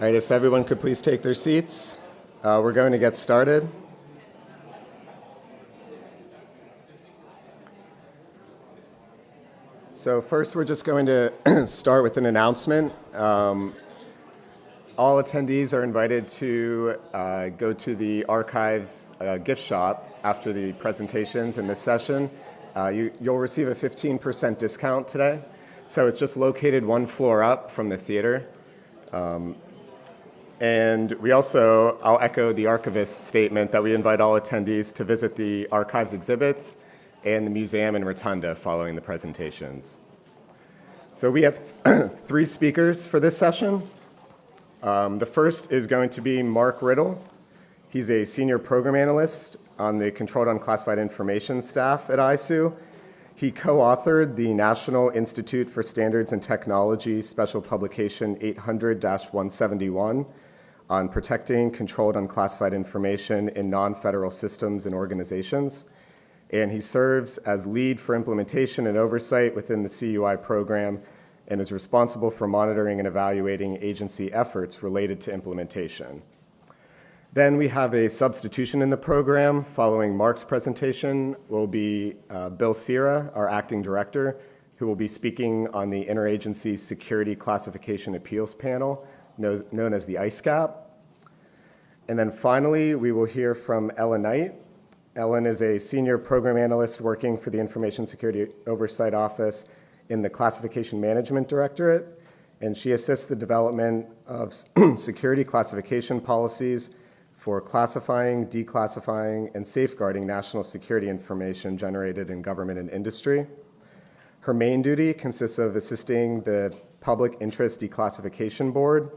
All right, if everyone could please take their seats. We're going to get started. So first, we're just going to start with an announcement. All attendees are invited to go to the archives gift shop after the presentations in this session. You'll receive a 15% discount today. So it's just located one floor up from the theater. And we also, I'll echo the archivist's statement that we invite all attendees to visit the archives exhibits and the museum and rotunda following the presentations. So we have three speakers for this session. The first is going to be Mark Riddle. He's a senior program analyst on the Controlled Unclassified Information staff at ISOO. He co-authored the National Institute for Standards and Technology Special Publication 800-171 on protecting controlled unclassified information in non-federal systems and organizations. And he serves as lead for implementation and oversight within the CUI program and is responsible for monitoring and evaluating agency efforts related to implementation. Then we have a substitution in the program. Following Mark's presentation will be Bill Sierra, our acting director, who will be speaking on the Interagency Security Classification Appeals Panel, known as the ISCAP. And then finally, we will hear from Ellen Knight. Ellen is a senior program analyst working for the Information Security Oversight Office in the Classification Management Directorate, and she assists the development of security classification policies for classifying, declassifying, and safeguarding national security information generated in government and industry. Her main duty consists of assisting the Public Interest Declassification Board,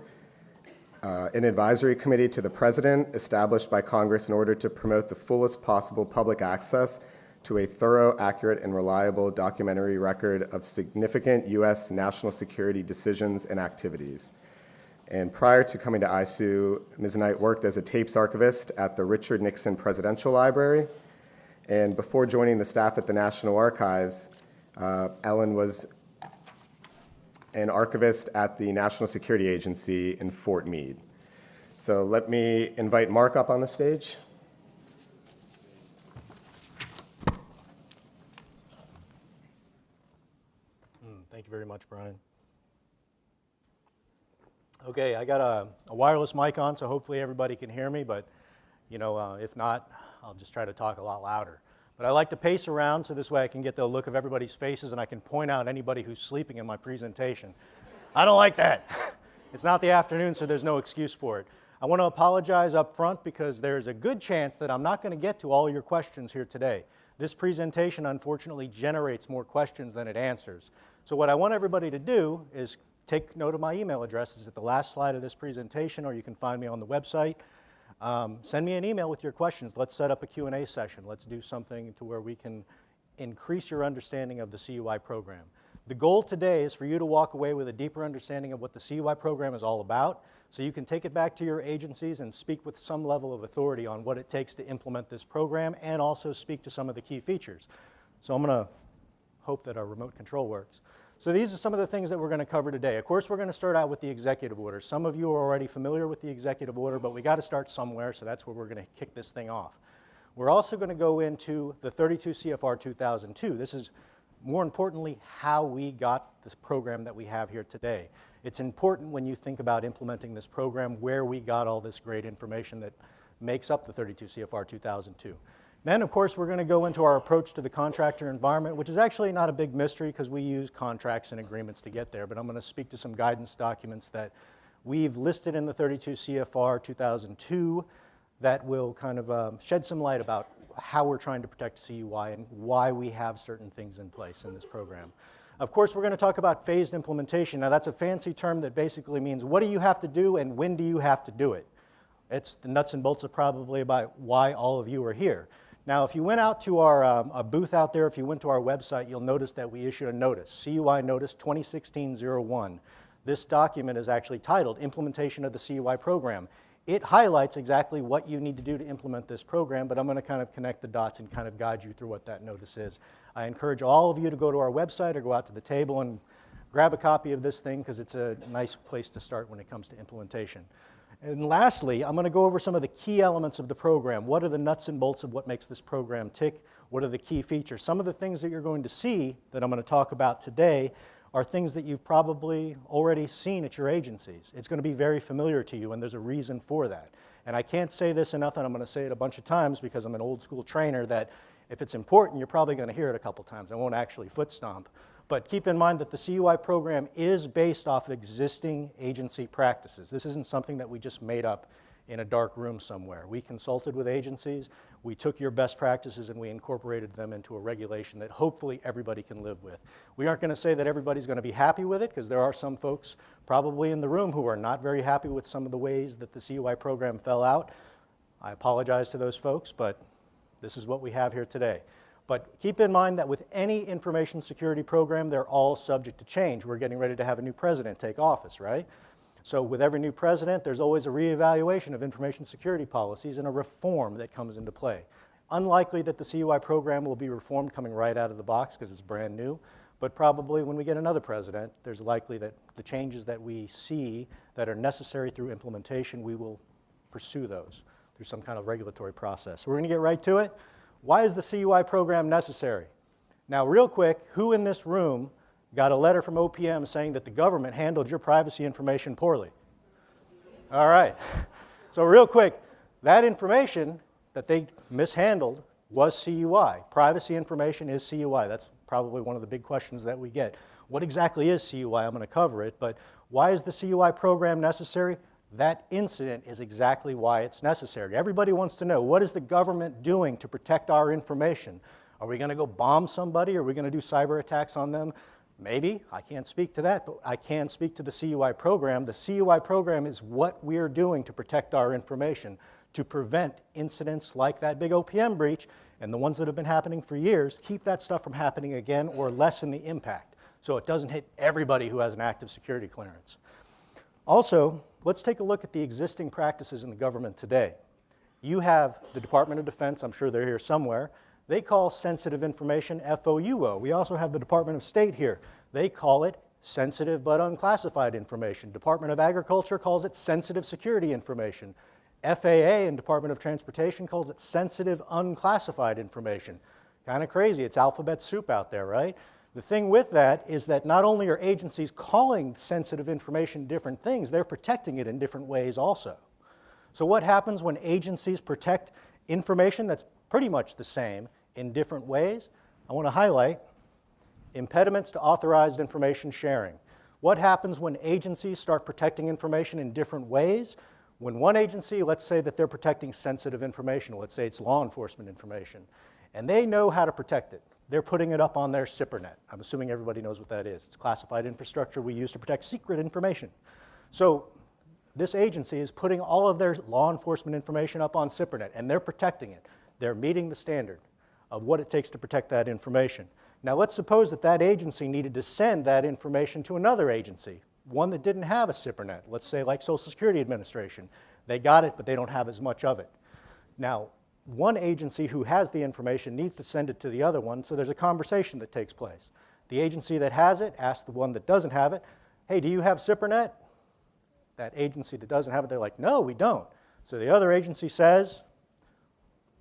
an advisory committee to the President established by Congress in order to promote the fullest possible public access to a thorough, accurate, and reliable documentary record of significant U.S. national security decisions and activities. And prior to coming to ISOO, Ms. Knight worked as a tapes archivist at the Richard Nixon Presidential Library. And before joining the staff at the National Archives, Ellen was an archivist at the National Security Agency in Fort Meade. So let me invite Mark up on the stage. Thank you very much, Brian. Okay, I got a wireless mic on, so hopefully everybody can hear me, but if not, I'll just try to talk a lot louder. But I like to pace around so this way I can get the look of everybody's faces and I can point out anybody who's sleeping in my presentation. I don't like that. It's not the afternoon, so there's no excuse for it. I want to apologize up front because there's a good chance that I'm not going to get to all your questions here today. This presentation, unfortunately, generates more questions than it answers. So what I want everybody to do is take note of my email addresses at the last slide of this presentation, or you can find me on the website. Send me an email with your questions. Let's set up a Q&A session. Let's do something to where we can increase your understanding of the CUI program. The goal today is for you to walk away with a deeper understanding of what the CUI program is all about, so you can take it back to your agencies and speak with some level of authority on what it takes to implement this program and also speak to some of the key features. So I'm going to hope that our remote control works. So these are some of the things that we're going to cover today. Of course, we're going to start out with the executive order. Some of you are already familiar with the executive order, but we got to start somewhere, so that's where we're going to kick this thing off. We're also going to go into the 32 CFR 2002. This is, more importantly, how we got this program that we have here today. It's important when you think about implementing this program where we got all this great information that makes up the 32 CFR 2002. Then, of course, we're going to go into our approach to the contractor environment, which is actually not a big mystery because we use contracts and agreements to get there, but I'm going to speak to some guidance documents that we've listed in the 32 CFR 2002 that will kind of shed some light about how we're trying to protect CUI and why we have certain things in place in this program. Of course, we're going to talk about phased implementation. Now, that's a fancy term that basically means what do you have to do and when do you have to do it? It's the nuts and bolts of probably about why all of you are here. Now, if you went out to our booth out there, if you went to our website, you'll notice that we issued a notice, CUI Notice 2016-01. This document is actually titled Implementation of the CUI Program. It highlights exactly what you need to do to implement this program, but I'm going to kind of connect the dots and kind of guide you through what that notice is. I encourage all of you to go to our website or go out to the table and grab a copy of this thing because it's a nice place to start when it comes to implementation. And lastly, I'm going to go over some of the key elements of the program. What are the nuts and bolts of what makes this program tick? What are the key features? Some of the things that you're going to see that I'm going to talk about today are things that you've probably already seen at your agencies. It's going to be very familiar to you, and there's a reason for that. And I can't say this enough, and I'm going to say it a bunch of times because I'm an old school trainer, that if it's important, you're probably going to hear it a couple times. I won't actually foot stomp. But keep in mind that the CUI program is based off of existing agency practices. This isn't something that we just made up in a dark room somewhere. We consulted with agencies, we took your best practices and we incorporated them into a regulation that hopefully everybody can live with. We aren't going to say that everybody's going to be happy with it, because there are some folks probably in the room who are not very happy with some of the ways that the CUI program fell out. I apologize to those folks, but this is what we have here today. But keep in mind that with any information security program, they're all subject to change. We're getting ready to have a new president take office, right? So with every new president, there's always a reevaluation of information security policies and a reform that comes into play. Unlikely that the CUI program will be reformed coming right out of the box because it's brand new, but probably when we get another president, there's likely that the changes that we see that are necessary through implementation, we will pursue those through some kind of regulatory process. So we're going to get right to it. Why is the CUI program necessary? Now, real quick, who in this room got a letter from OPM saying that the government handled your privacy information poorly? All right. So real quick, that information that they mishandled was CUI. Privacy information is CUI. That's probably one of the big questions that we get. What exactly is CUI? I'm going to cover it, but why is the CUI program necessary? That incident is exactly why it's necessary. Everybody wants to know, what is the government doing to protect our information? Are we going to go bomb somebody? Are we going to do cyber attacks on them? Maybe. I can't speak to that, but I can speak to the CUI program. The CUI program is what we're doing to protect our information, to prevent incidents like that big OPM breach and the ones that have been happening for years, keep that stuff from happening again or lessen the impact so it doesn't hit everybody who has an active security clearance. Also, let's take a look at the existing practices in the government today. You have the Department of Defense, I'm sure they're here somewhere. They call sensitive information FOUO. We also have the Department of State here. They call it sensitive but unclassified information. Department of Agriculture calls it sensitive security information. FAA and Department of Transportation calls it sensitive unclassified information. Kind of crazy, it's alphabet soup out there, right? The thing with that is that not only are agencies calling sensitive information different things, they're protecting it in different ways also. So what happens when agencies protect information that's pretty much the same in different ways? I want to highlight impediments to authorized information sharing. What happens when agencies start protecting information in different ways? When one agency, let's say that they're protecting sensitive information, let's say it's law enforcement information, and they know how to protect it. They're putting it up on their SIPRnet. I'm assuming everybody knows what that is. It's classified infrastructure we use to protect secret information. So this agency is putting all of their law enforcement information up on SIPRnet, and they're protecting it. They're meeting the standard of what it takes to protect that information. Now let's suppose that that agency needed to send that information to another agency, one that didn't have a SIPRnet, let's say like Social Security Administration. They got it, but they don't have as much of it. Now, one agency who has the information needs to send it to the other one, so there's a conversation that takes place. The agency that has it asks the one that doesn't have it, hey, do you have SIPRnet? That agency that doesn't have it, they're like, no, we don't. So the other agency says,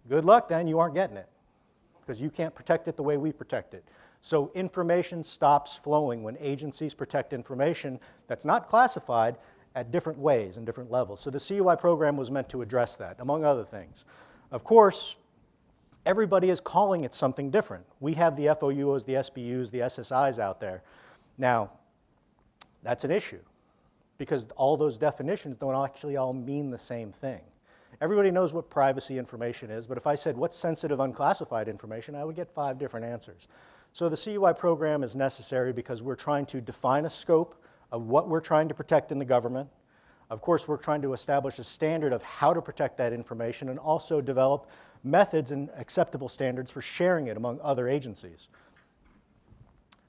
good luck then, you aren't getting it, because you can't protect it the way we protect it. So information stops flowing when agencies protect information that's not classified at different ways and different levels. So the CUI program was meant to address that, among other things. Of course, everybody is calling it something different. We have the FOUOs, the SBUs, the SSIs out there. Now, that's an issue because all those definitions don't actually all mean the same thing. Everybody knows what privacy information is, but if I said what's sensitive unclassified information, I would get 5 different answers. So the CUI program is necessary because we're trying to define a scope of what we're trying to protect in the government. Of course, we're trying to establish a standard of how to protect that information and also develop methods and acceptable standards for sharing it among other agencies.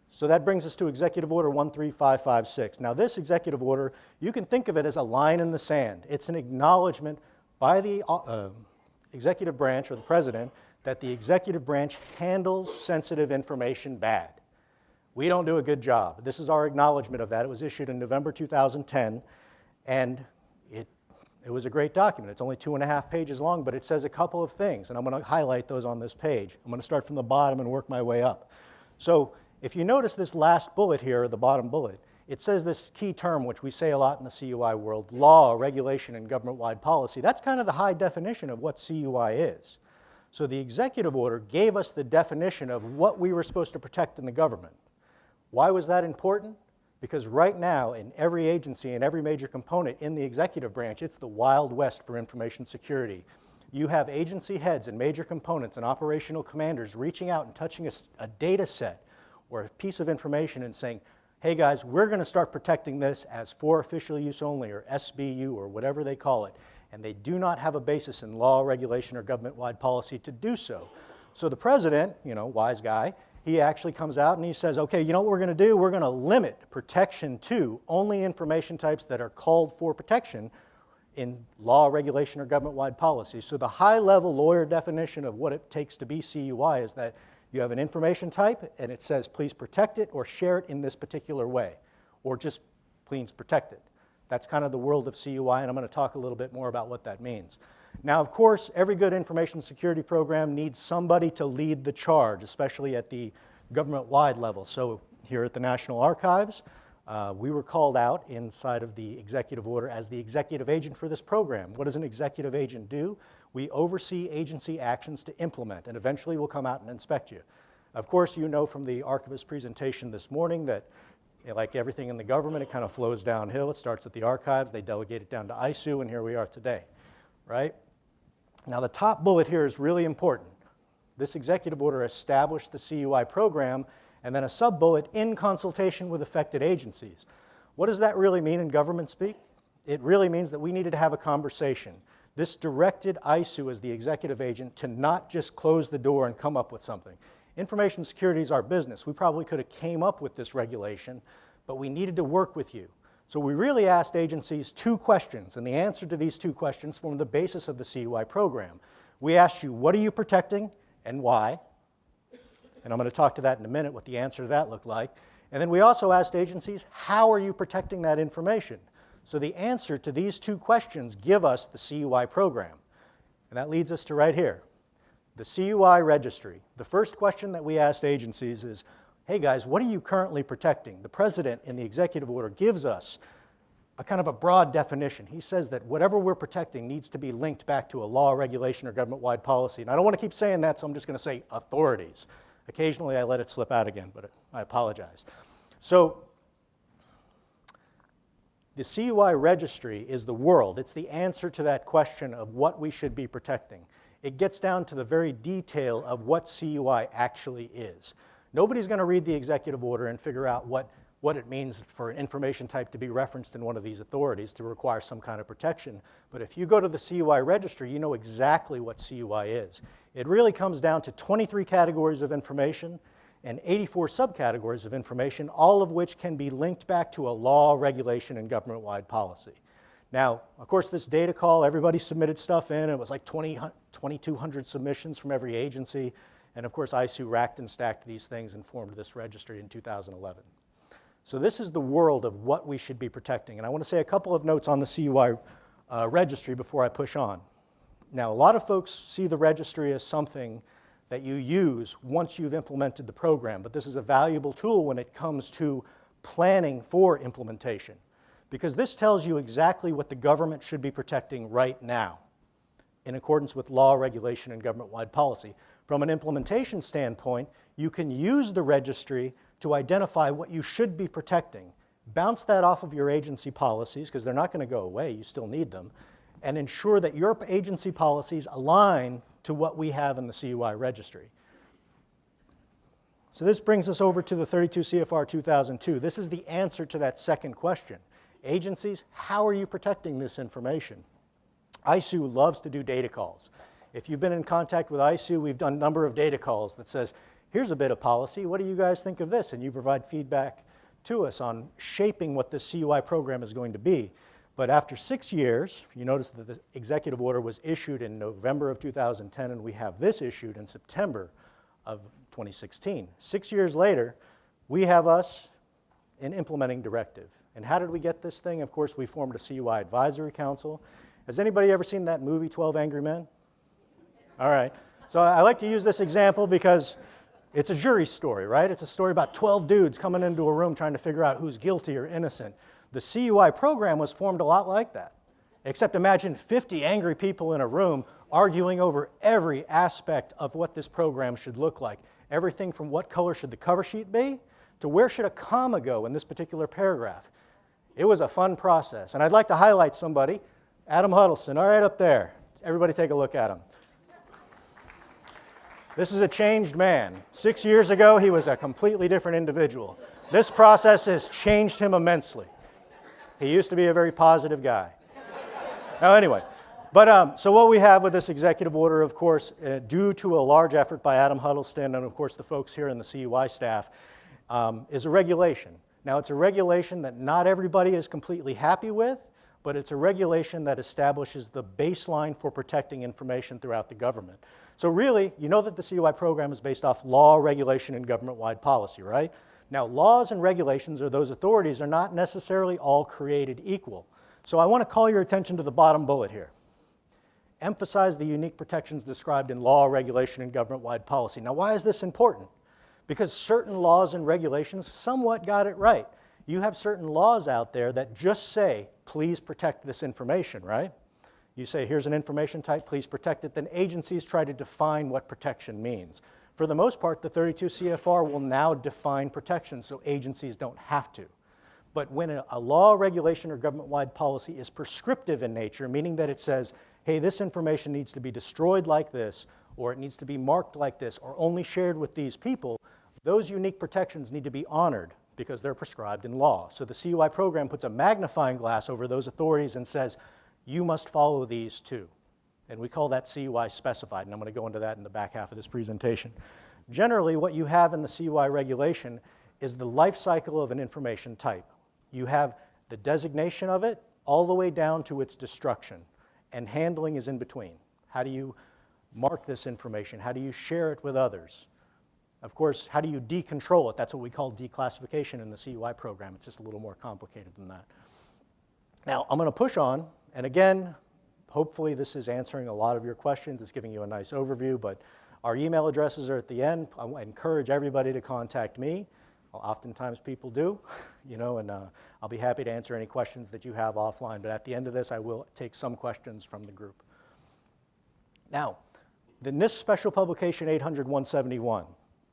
So that brings us to Executive Order 13556. Now this executive order, you can think of it as a line in the sand. It's an acknowledgement by the executive branch or the president that the executive branch handles sensitive information bad. we don't do a good job. This is our acknowledgement of that. It was issued in November 2010, and it was a great document. It's only 2.5 pages long, but it says a couple of things, and I'm going to highlight those on this page. I'm going to start from the bottom and work my way up. So if you notice this last bullet here, the bottom bullet, it says this key term, which we say a lot in the CUI world, law, regulation, and government-wide policy. That's kind of the high definition of what CUI is. So the executive order gave us the definition of what we were supposed to protect in the government. Why was that important? Because right now, in every agency and every major component in the executive branch, it's the Wild West for information security. You have agency heads and major components and operational commanders reaching out and touching a data set or a piece of information and saying, hey guys, we're going to start protecting this as for official use only, or SBU, or whatever they call it. And they do not have a basis in law, regulation, or government-wide policy to do so. So the president, wise guy, he actually comes out and he says, okay, you know what we're going to do? We're going to limit protection to only information types that are called for protection in law, regulation, or government-wide policy. So the high-level lawyer definition of what it takes to be CUI is that you have an information type and it says please protect it or share it in this particular way, or just please protect it. That's kind of the world of CUI, and I'm going to talk a little bit more about what that means. Now, of course, every good information security program needs somebody to lead the charge, especially at the government-wide level. So here at the National Archives, we were called out inside of the executive order as the executive agent for this program. What does an executive agent do? We oversee agency actions to implement, and eventually we'll come out and inspect you. Of course, you know from the archivist presentation this morning that like everything in the government, it kind of flows downhill. It starts at the archives, they delegate it down to ISOO, and here we are today, right? Now the top bullet here is really important. This executive order established the CUI program, and then a sub-bullet, in consultation with affected agencies. What does that really mean in government speak? It really means that we needed to have a conversation. This directed ISOO as the executive agent to not just close the door and come up with something. Information security is our business. We probably could have came up with this regulation, but we needed to work with you. So we really asked agencies 2 questions, and the answer to these 2 questions formed the basis of the CUI program. We asked you, what are you protecting and why? And I'm going to talk to that in a minute, what the answer to that looked like. And then we also asked agencies, how are you protecting that information? So the answer to these 2 questions give us the CUI program. And that leads us to right here, the CUI registry. The first question that we asked agencies is, hey guys, what are you currently protecting? The president in the executive order gives us a kind of a broad definition. He says that whatever we're protecting needs to be linked back to a law, regulation, or government-wide policy. And I don't want to keep saying that, so I'm just going to say authorities. Occasionally I let it slip out again, but I apologize. So the CUI registry is the world. It's the answer to that question of what we should be protecting. It gets down to the very detail of what CUI actually is. Nobody's going to read the executive order and figure out what it means for an information type to be referenced in one of these authorities to require some kind of protection. But if you go to the CUI registry, you know exactly what CUI is. It really comes down to 23 categories of information and 84 subcategories of information, all of which can be linked back to a law, regulation, and government-wide policy. Now, of course, this data call, everybody submitted stuff in. It was like 2,200 submissions from every agency. And of course, ISOO racked and stacked these things and formed this registry in 2011. So this is the world of what we should be protecting. And I want to say a couple of notes on the CUI registry before I push on. Now, a lot of folks see the registry as something that you use once you've implemented the program, but this is a valuable tool when it comes to planning for implementation, because this tells you exactly what the government should be protecting right now in accordance with law, regulation, and government-wide policy. From an implementation standpoint, you can use the registry to identify what you should be protecting, bounce that off of your agency policies, because they're not going to go away, you still need them, and ensure that your agency policies align to what we have in the CUI registry. So this brings us over to the 32 CFR 2002. This is the answer to that second question. Agencies, how are you protecting this information? ISOO loves to do data calls. If you've been in contact with ISOO, we've done a number of data calls that says, here's a bit of policy, what do you guys think of this? And you provide feedback to us on shaping what this CUI program is going to be. But after 6 years, you notice that the executive order was issued in November of 2010, and we have this issued in September of 2016. 6 years later, we have us an implementing directive. And how did we get this thing? Of course, we formed a CUI advisory council. Has anybody ever seen that movie, 12 Angry Men? All right. So I like to use this example because it's a jury story, right? It's a story about 12 dudes coming into a room trying to figure out who's guilty or innocent. The CUI program was formed a lot like that. Except imagine 50 angry people in a room arguing over every aspect of what this program should look like. Everything from what color should the cover sheet be to where should a comma go in this particular paragraph. It was a fun process. And I'd like to highlight somebody, Adam Huddleston, all right up there. Everybody take a look at him. This is a changed man. 6 years ago, he was a completely different individual. This process has changed him immensely. He used to be a very positive guy. Now, anyway, so what we have with this executive order, of course, due to a large effort by Adam Huddleston and, of course, the folks here in the CUI staff, is a regulation. Now, it's a regulation that not everybody is completely happy with, but it's a regulation that establishes the baseline for protecting information throughout the government. So really, you know that the CUI program is based off law, regulation, and government-wide policy, right? Now, laws and regulations, or those authorities, are not necessarily all created equal. So I want to call your attention to the bottom bullet here. Emphasize the unique protections described in law, regulation, and government-wide policy. Now, why is this important? Because certain laws and regulations somewhat got it right. You have certain laws out there that just say, please protect this information, right? You say, here's an information type, please protect it. Then agencies try to define what protection means. For the most part, the 32 CFR will now define protection, so agencies don't have to. But when a law, regulation, or government-wide policy is prescriptive in nature, meaning that it says, hey, this information needs to be destroyed like this, or it needs to be marked like this, or only shared with these people, those unique protections need to be honored because they're prescribed in law. So the CUI program puts a magnifying glass over those authorities and says, you must follow these too. And we call that CUI specified, and I'm going to go into that in the back half of this presentation. Generally, what you have in the CUI regulation is the life cycle of an information type. You have the designation of it all the way down to its destruction, and handling is in between. How do you mark this information? How do you share it with others? Of course, how do you decontrol it? That's what we call declassification in the CUI program. It's just a little more complicated than that. Now, I'm going to push on, and again, hopefully this is answering a lot of your questions. It's giving you a nice overview, but our email addresses are at the end. I encourage everybody to contact me. Oftentimes people do, and I'll be happy to answer any questions that you have offline. But at the end of this, I will take some questions from the group. Now, the NIST Special Publication 800-171.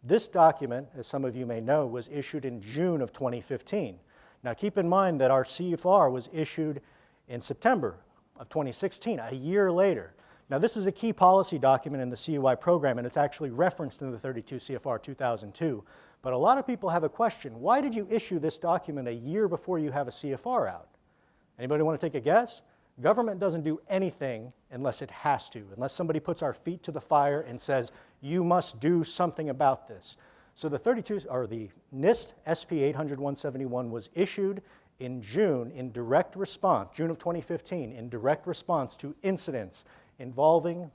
This document, as some of you may know, was issued in June of 2015. Now, keep in mind that our CFR was issued in September of 2016, a year later. Now, this is a key policy document in the CUI program, and it's actually referenced in the 32 CFR 2002. But a lot of people have a question. Why did you issue this document a year before you have a CFR out? Anybody want to take a guess? Government doesn't do anything unless it has to, unless somebody puts our feet to the fire and says, you must do something about this. So the NIST SP 800-171 was issued in June in direct response, June of 2015, in direct response to incidents involving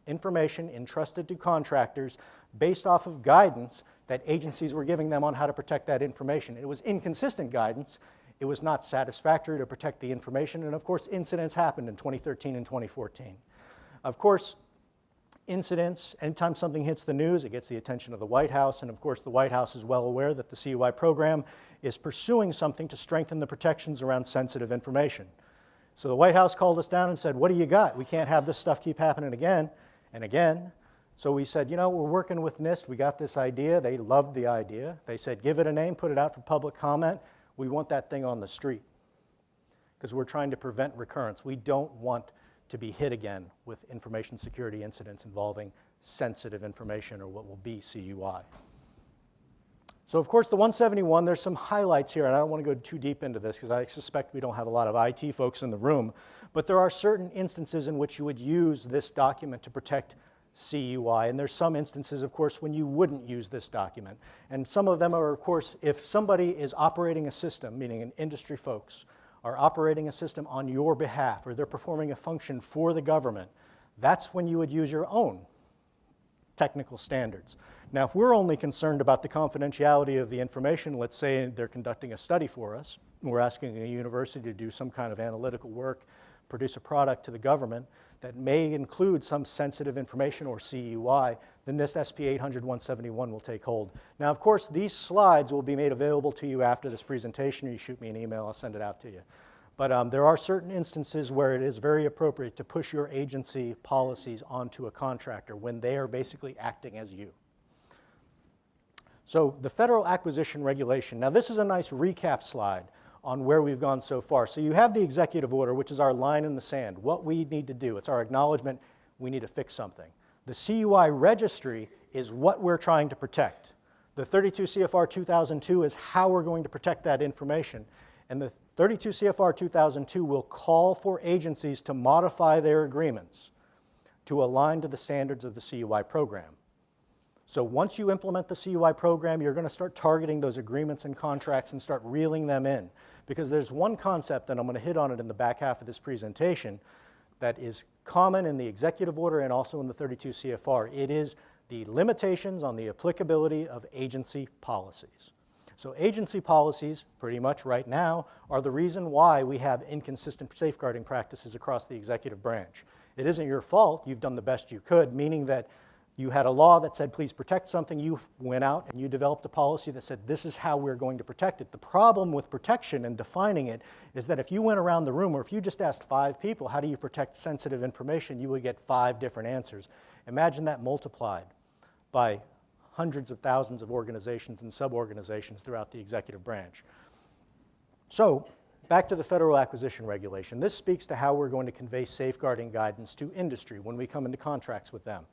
information entrusted to contractors based off of guidance that agencies were giving them on how to protect that information. It was inconsistent guidance. It was not satisfactory to protect the information, and of course, incidents happened in 2013 and 2014. Of course, incidents, anytime something hits the news, it gets the attention of the White House, and of course, the White House is well aware that the CUI program is pursuing something to strengthen the protections around sensitive information. So the White House called us down and said, what do you got? We can't have this stuff keep happening again and again. So we said, we're working with NIST. We got this idea. They loved the idea. They said, give it a name, put it out for public comment. We want that thing on the street because we're trying to prevent recurrence. We don't want to be hit again with information security incidents involving sensitive information, or what will be CUI. So of course, the 171, there's some highlights here, and I don't want to go too deep into this because I suspect we don't have a lot of IT folks in the room, but there are certain instances in which you would use this document to protect CUI, and there's some instances, of course, when you wouldn't use this document. And some of them are, of course, if somebody is operating a system, meaning an industry folks, are operating a system on your behalf, or they're performing a function for the government, that's when you would use your own technical standards. Now, if we're only concerned about the confidentiality of the information, let's say they're conducting a study for us, and we're asking a university to do some kind of analytical work, produce a product to the government that may include some sensitive information or CUI, then this SP 800-171 will take hold. Now, of course, these slides will be made available to you after this presentation. You shoot me an email, I'll send it out to you. But there are certain instances where it is very appropriate to push your agency policies onto a contractor when they are basically acting as you. So the Federal Acquisition Regulation. Now, this is a nice recap slide on where we've gone so far. So you have the executive order, which is our line in the sand, what we need to do. It's our acknowledgement we need to fix something. The CUI registry is what we're trying to protect. The 32 CFR 2002 is how we're going to protect that information. And the 32 CFR 2002 will call for agencies to modify their agreements to align to the standards of the CUI program. So once you implement the CUI program, you're going to start targeting those agreements and contracts and start reeling them in. Because there's one concept, and I'm going to hit on it in the back half of this presentation, that is common in the executive order and also in the 32 CFR. It is the limitations on the applicability of agency policies. So agency policies, pretty much right now, are the reason why we have inconsistent safeguarding practices across the executive branch. It isn't your fault. You've done the best you could, meaning that you had a law that said, please protect something. You went out and you developed a policy that said, this is how we're going to protect it. The problem with protection and defining it is that if you went around the room or if you just asked 5 people, how do you protect sensitive information, you would get 5 different answers. Imagine that multiplied by hundreds of thousands of organizations and sub-organizations throughout the executive branch. So, back to the Federal Acquisition Regulation. This speaks to how we're going to convey safeguarding guidance to industry when we come into contracts with them.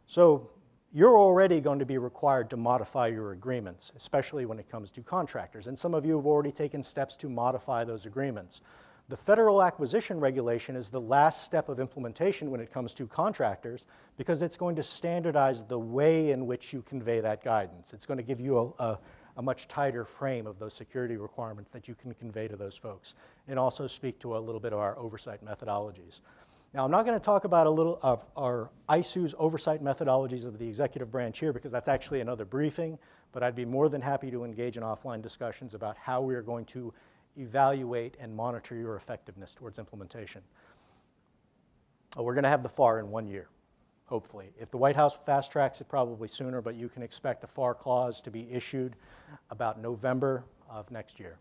So you're already going to be required to modify your agreements, especially when it comes to contractors. And some of you have already taken steps to modify those agreements. The Federal Acquisition Regulation is the last step of implementation when it comes to contractors because it's going to standardize the way in which you convey that guidance. It's going to give you a much tighter frame of those security requirements that you can convey to those folks and also speak to a little bit of our oversight methodologies. Now, I'm not going to talk about a little of our ISOO's oversight methodologies of the executive branch here because that's actually another briefing, but I'd be more than happy to engage in offline discussions about how we are going to evaluate and monitor your effectiveness towards implementation. We're going to have the FAR in 1 year, hopefully. If the White House fast tracks it, probably sooner, but you can expect a FAR clause to be issued about November of next year.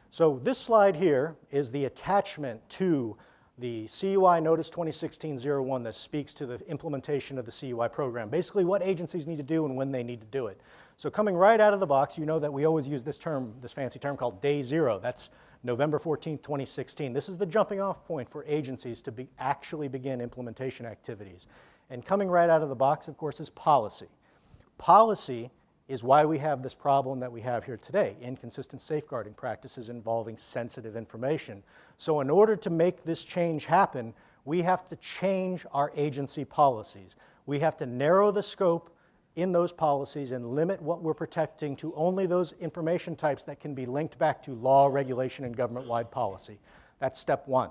So this slide here is the attachment to the CUI Notice 2016-01 that speaks to the implementation of the CUI program, basically what agencies need to do and when they need to do it. So coming right out of the box, you know that we always use this term, this fancy term called Day Zero. That's November 14, 2016. This is the jumping off point for agencies to actually begin implementation activities. And coming right out of the box, of course, is policy. Policy is why we have this problem that we have here today, inconsistent safeguarding practices involving sensitive information. So in order to make this change happen, we have to change our agency policies. We have to narrow the scope in those policies and limit what we're protecting to only those information types that can be linked back to law, regulation, and government-wide policy. That's step 1.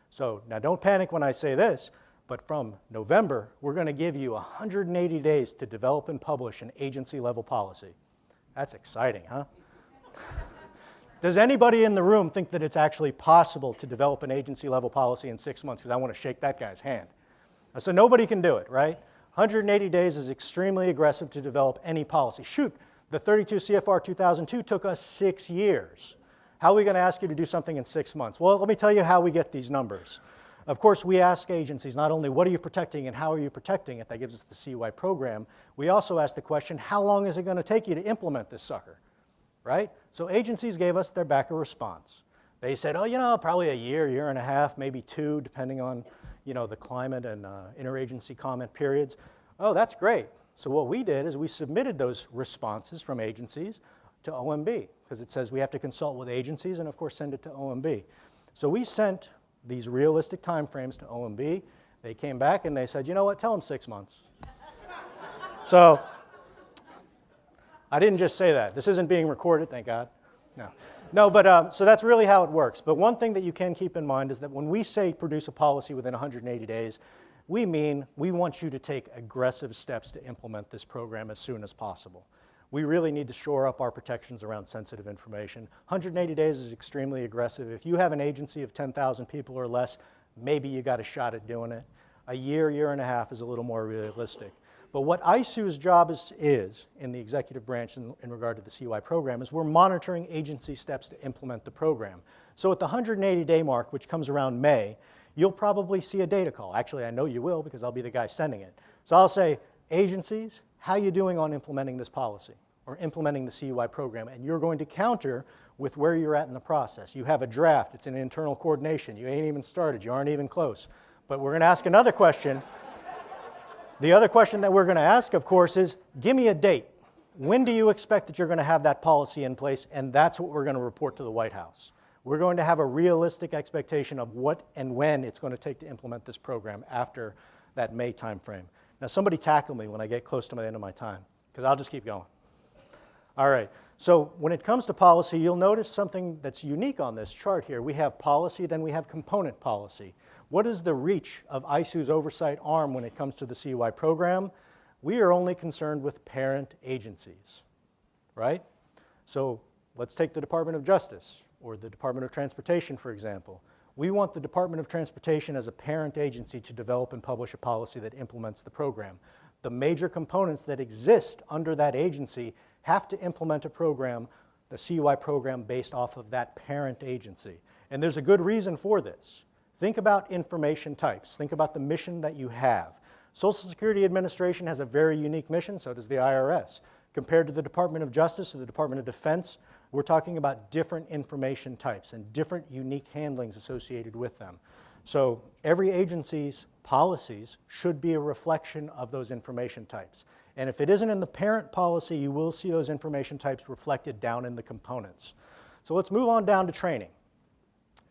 So now don't panic when I say this, but from November, we're going to give you 180 days to develop and publish an agency-level policy. That's exciting, huh? Does anybody in the room think that it's actually possible to develop an agency-level policy in 6 months? Because I want to shake that guy's hand. So nobody can do it, right? 180 days is extremely aggressive to develop any policy. Shoot, the 32 CFR 2002 took us 6 years. How are we going to ask you to do something in 6 months? Well, let me tell you how we get these numbers. Of course, we ask agencies not only what are you protecting and how are you protecting it, that gives us the CUI program, we also ask the question, how long is it going to take you to implement this sucker, right? So agencies gave us their back a response. They said, oh, you know, probably a year, year and a half, maybe 2, depending on, you know, the climate and interagency comment periods. Oh, that's great. So what we did is we submitted those responses from agencies to OMB, because it says we have to consult with agencies and, of course, send it to OMB. So we sent these realistic timeframes to OMB. They came back and they said, you know what, tell them 6 months. So I didn't just say that. This isn't being recorded, thank God. No, but so that's really how it works. But one thing that you can keep in mind is that when we say produce a policy within 180 days, we mean we want you to take aggressive steps to implement this program as soon as possible. We really need to shore up our protections around sensitive information. 180 days is extremely aggressive. If you have an agency of 10,000 people or less, maybe you got a shot at doing it. A year, year and a half is a little more realistic. But what ISOO's job is in the executive branch in regard to the CUI program is we're monitoring agency steps to implement the program. So at the 180-day mark, which comes around May, you'll probably see a data call. Actually, I know you will because I'll be the guy sending it. So I'll say, agencies, how are you doing on implementing this policy or implementing the CUI program? And you're going to counter with where you're at in the process. You have a draft. It's an internal coordination. You ain't even started. You aren't even close. But we're going to ask another question. The other question that we're going to ask, of course, is give me a date. When do you expect that you're going to have that policy in place? And that's what we're going to report to the White House. We're going to have a realistic expectation of what and when it's going to take to implement this program after that May timeframe. Now, somebody tackle me when I get close to the end of my time, because I'll just keep going. All right, so when it comes to policy, you'll notice something that's unique on this chart here. We have policy, then we have component policy. What is the reach of ISOO's oversight arm when it comes to the CUI program? We are only concerned with parent agencies, right? So let's take the Department of Justice or the Department of Transportation, for example. We want the Department of Transportation as a parent agency to develop and publish a policy that implements the program. The major components that exist under that agency have to implement a program, the CUI program, based off of that parent agency. And there's a good reason for this. Think about information types. Think about the mission that you have. Social Security Administration has a very unique mission, so does the IRS. Compared to the Department of Justice or the Department of Defense, we're talking about different information types and different unique handlings associated with them. So every agency's policies should be a reflection of those information types. And if it isn't in the parent policy, you will see those information types reflected down in the components. So let's move on down to training.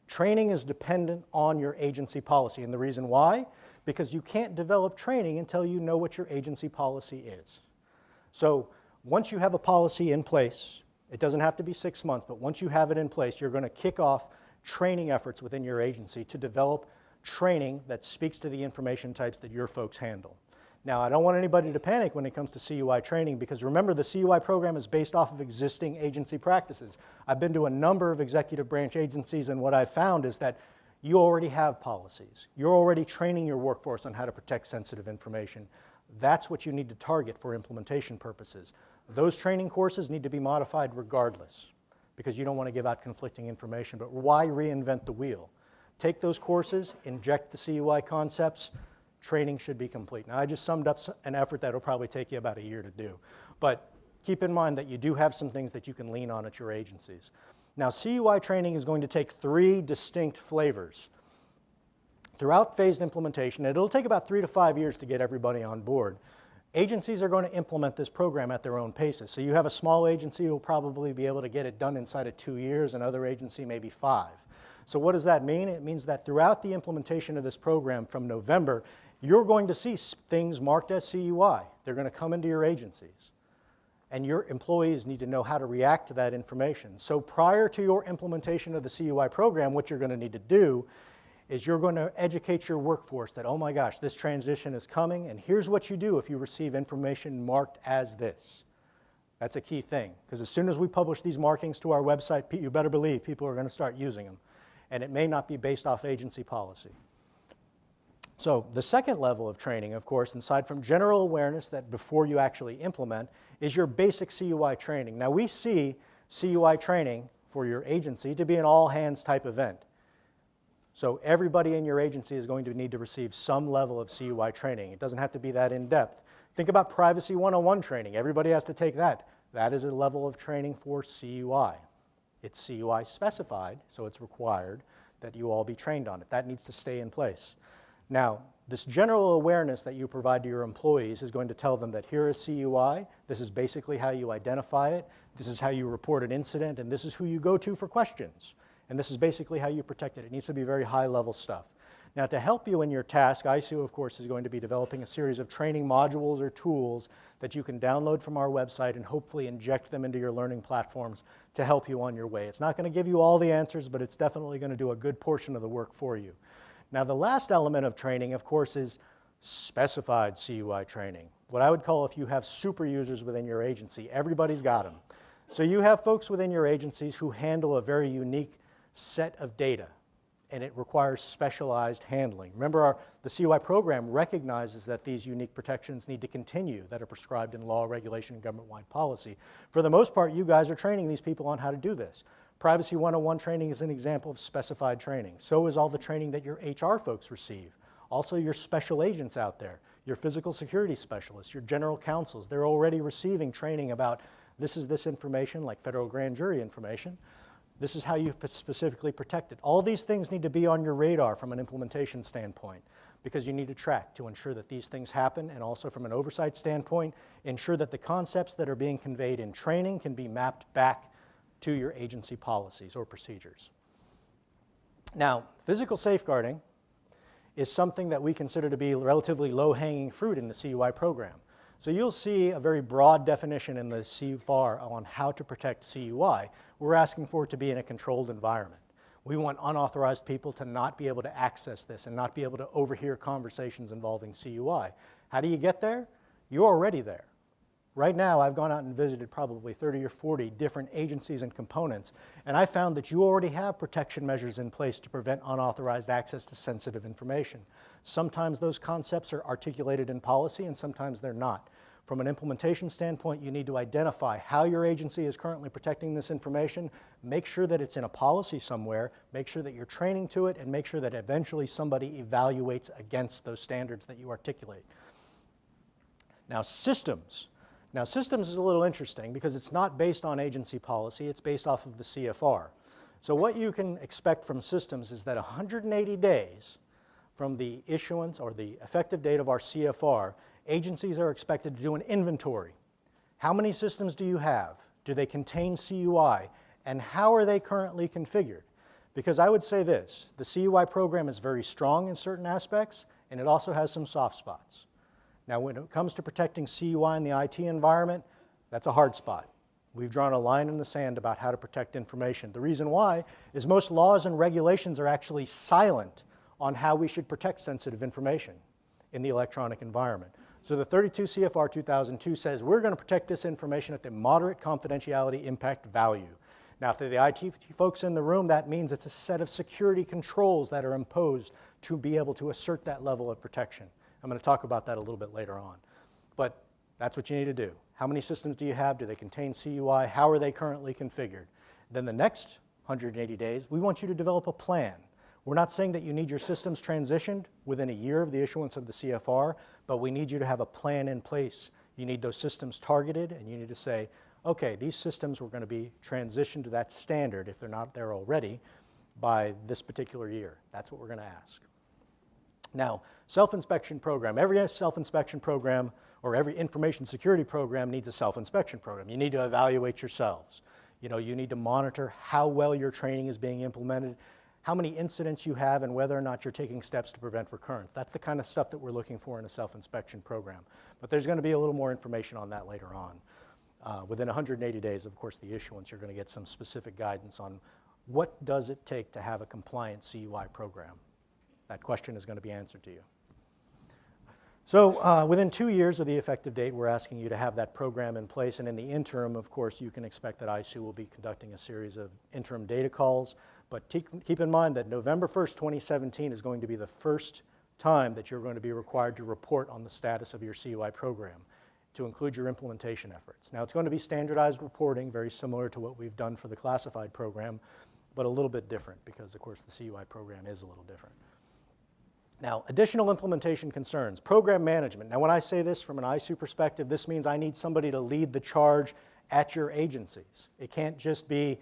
Training is dependent on your agency policy, and the reason why? Because you can't develop training until you know what your agency policy is. So once you have a policy in place, it doesn't have to be 6 months, but once you have it in place, you're going to kick off training efforts within your agency to develop training that speaks to the information types that your folks handle. Now, I don't want anybody to panic when it comes to CUI training because remember, the CUI program is based off of existing agency practices. I've been to a number of executive branch agencies, and what I've found is that you already have policies. You're already training your workforce on how to protect sensitive information. That's what you need to target for implementation purposes. Those training courses need to be modified regardless because you don't want to give out conflicting information, but why reinvent the wheel? Take those courses, inject the CUI concepts, training should be complete. Now, I just summed up an effort that will probably take you about a year to do. But keep in mind that you do have some things that you can lean on at your agencies. Now, CUI training is going to take 3 distinct flavors. Throughout phased implementation, it'll take about 3 to 5 years to get everybody on board. Agencies are going to implement this program at their own paces. So you have a small agency who will probably be able to get it done inside of 2 years, another agency maybe 5. So what does that mean? It means that throughout the implementation of this program from November, you're going to see things marked as CUI. They're going to come into your agencies. And your employees need to know how to react to that information. So prior to your implementation of the CUI program, what you're going to need to do is you're going to educate your workforce that, oh my gosh, this transition is coming, and here's what you do if you receive information marked as this. That's a key thing, because as soon as we publish these markings to our website, you better believe people are going to start using them. And it may not be based off agency policy. So the second level of training, of course, aside from general awareness that before you actually implement, is your basic CUI training. Now, we see CUI training for your agency to be an all-hands type event. So everybody in your agency is going to need to receive some level of CUI training. It doesn't have to be that in-depth. Think about Privacy 101 training. Everybody has to take that. That is a level of training for CUI. It's CUI specified, so it's required that you all be trained on it. That needs to stay in place. Now, this general awareness that you provide to your employees is going to tell them that here is CUI, this is basically how you identify it, this is how you report an incident, and this is who you go to for questions. And this is basically how you protect it. It needs to be very high-level stuff. Now, to help you in your task, ISOO, of course, is going to be developing a series of training modules or tools that you can download from our website and hopefully inject them into your learning platforms to help you on your way. It's not going to give you all the answers, but it's definitely going to do a good portion of the work for you. Now, the last element of training, of course, is specified CUI training. What I would call if you have super users within your agency, everybody's got them. So you have folks within your agencies who handle a very unique set of data, and it requires specialized handling. Remember, the CUI program recognizes that these unique protections need to continue that are prescribed in law, regulation, and government-wide policy. For the most part, you guys are training these people on how to do this. Privacy 101 training is an example of specified training. So is all the training that your HR folks receive. Also, your special agents out there, your physical security specialists, your general counsels, they're already receiving training about this is this information, like federal grand jury information. This is how you specifically protect it. All these things need to be on your radar from an implementation standpoint because you need to track to ensure that these things happen, and also from an oversight standpoint, ensure that the concepts that are being conveyed in training can be mapped back to your agency policies or procedures. Now, physical safeguarding is something that we consider to be relatively low-hanging fruit in the CUI program. So you'll see a very broad definition in the CFAR on how to protect CUI. We're asking for it to be in a controlled environment. We want unauthorized people to not be able to access this and not be able to overhear conversations involving CUI. How do you get there? You're already there. Right now, I've gone out and visited probably 30 or 40 different agencies and components, and I found that you already have protection measures in place to prevent unauthorized access to sensitive information. Sometimes those concepts are articulated in policy, and sometimes they're not. From an implementation standpoint, you need to identify how your agency is currently protecting this information, make sure that it's in a policy somewhere, make sure that you're training to it, and make sure that eventually somebody evaluates against those standards that you articulate. Now, systems. Now, systems is a little interesting because it's not based on agency policy, it's based off of the CFR. So what you can expect from systems is that 180 days from the issuance or the effective date of our CFR, agencies are expected to do an inventory. How many systems do you have? Do they contain CUI? And how are they currently configured? Because I would say this, the CUI program is very strong in certain aspects, and it also has some soft spots. Now, when it comes to protecting CUI in the IT environment, that's a hard spot. We've drawn a line in the sand about how to protect information. The reason why is most laws and regulations are actually silent on how we should protect sensitive information in the electronic environment. So the 32 CFR 2002 says we're going to protect this information at the moderate confidentiality impact value. Now, for the IT folks in the room, that means it's a set of security controls that are imposed to be able to assert that level of protection. I'm going to talk about that a little bit later on. But that's what you need to do. How many systems do you have? Do they contain CUI? How are they currently configured? Then the next 180 days, we want you to develop a plan. We're not saying that you need your systems transitioned within a year of the issuance of the CFR, but we need you to have a plan in place. You need those systems targeted, and you need to say, okay, these systems were going to be transitioned to that standard, if they're not there already, by this particular year. That's what we're going to ask. Now, self-inspection program. Every self-inspection program or every information security program needs a self-inspection program. You need to evaluate yourselves. You know, you need to monitor how well your training is being implemented, how many incidents you have, and whether or not you're taking steps to prevent recurrence. That's the kind of stuff that we're looking for in a self-inspection program. But there's going to be a little more information on that later on. Within 180 days, of course, the issuance, you're going to get some specific guidance on what does it take to have a compliant CUI program. That question is going to be answered to you. So within 2 years of the effective date, we're asking you to have that program in place. And in the interim, of course, you can expect that ISOO will be conducting a series of interim data calls. But keep in mind that November 1st, 2017 is going to be the first time that you're going to be required to report on the status of your CUI program to include your implementation efforts. Now, it's going to be standardized reporting, very similar to what we've done for the classified program, but a little bit different because, of course, the CUI program is a little different. Now, additional implementation concerns, program management. Now, when I say this from an ISOO perspective, this means I need somebody to lead the charge at your agencies. It can't just be,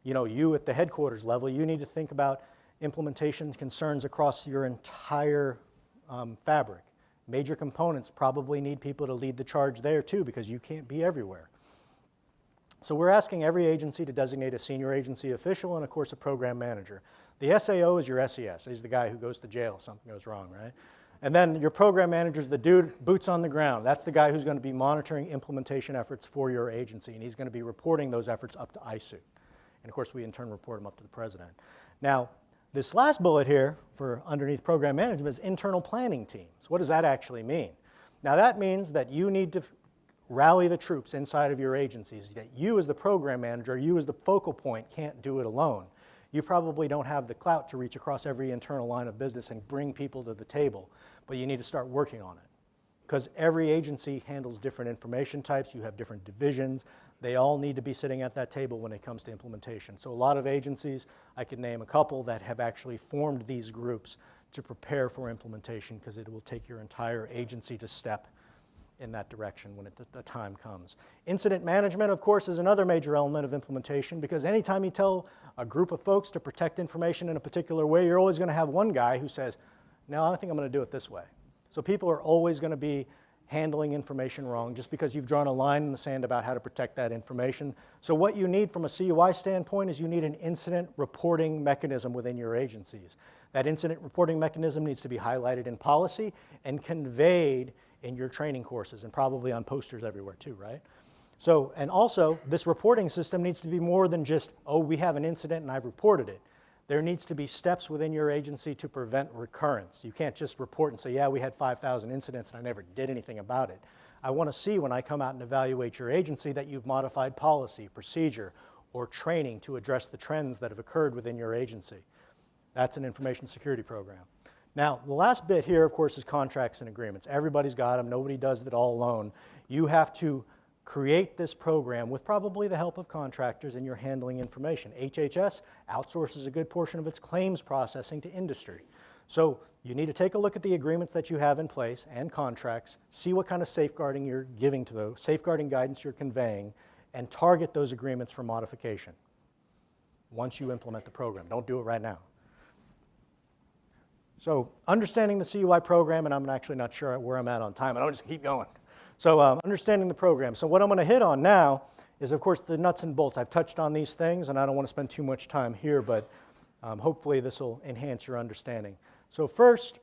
you know, you at the headquarters level. You need to think about implementation concerns across your entire fabric. Major components probably need people to lead the charge there too, because you can't be everywhere. So we're asking every agency to designate a senior agency official and, of course, a program manager. The SAO is your SES. He's the guy who goes to jail if something goes wrong, right? And then your program manager is the dude, boots on the ground. That's the guy who's going to be monitoring implementation efforts for your agency, and he's going to be reporting those efforts up to ISOO. And, of course, we in turn report them up to the president. Now, This last bullet here for underneath program management is internal planning teams. What does that actually mean? Now that means that you need to rally the troops inside of your agencies, that you as the program manager, you as the focal point can't do it alone. You probably don't have the clout to reach across every internal line of business and bring people to the table, but you need to start working on it. Because every agency handles different information types, you have different divisions, they all need to be sitting at that table when it comes to implementation. So a lot of agencies, I could name a couple that have actually formed these groups to prepare for implementation because it will take your entire agency to step in that direction when the time comes. Incident management, of course, is another major element of implementation because anytime you tell a group of folks to protect information in a particular way, you're always going to have one guy who says, no, I think I'm going to do it this way. So people are always going to be handling information wrong just because you've drawn a line in the sand about how to protect that information. So what you need from a CUI standpoint is you need an incident reporting mechanism within your agencies. That incident reporting mechanism needs to be highlighted in policy and conveyed in your training courses and probably on posters everywhere too, right? So, and also this reporting system needs to be more than just, oh, we have an incident and I've reported it. There needs to be steps within your agency to prevent recurrence. You can't just report and say, yeah, we had 5,000 incidents and I never did anything about it. I want to see when I come out and evaluate your agency that you've modified policy, procedure, or training to address the trends that have occurred within your agency. That's an information security program. Now, the last bit here, of course, is contracts and agreements. Everybody's got them. Nobody does it all alone. You have to create this program with probably the help of contractors and you're handling information. HHS outsources a good portion of its claims processing to industry. So you need to take a look at the agreements that you have in place and contracts, see what kind of safeguarding you're giving to those, safeguarding guidance you're conveying, and target those agreements for modification once you implement the program. Don't do it right now. So understanding the CUI program, and I'm actually not sure where I'm at on time, and I'll just keep going. So understanding the program. So what I'm going to hit on now is, of course, the nuts and bolts. I've touched on these things, and I don't want to spend too much time here, but hopefully this will enhance your understanding. So first,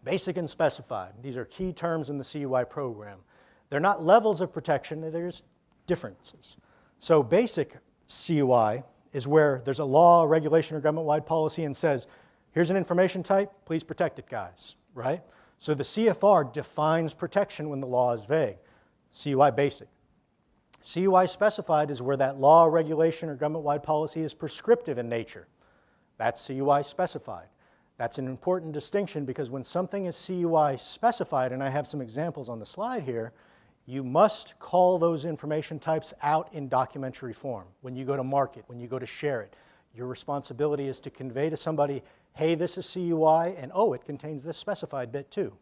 basic and specified. These are key terms in the CUI program. They're not levels of protection, there's differences. So basic CUI is where there's a law, regulation, or government-wide policy and says, here's an information type, please protect it, guys, right? So the CFR defines protection when the law is vague. CUI basic. CUI specified is where that law, regulation, or government-wide policy is prescriptive in nature. That's CUI specified. That's an important distinction because when something is CUI specified, and I have some examples on the slide here, you must call those information types out in documentary form. When you go to market, when you go to share it, your responsibility is to convey to somebody, hey, this is CUI, and oh, it contains this specified bit too.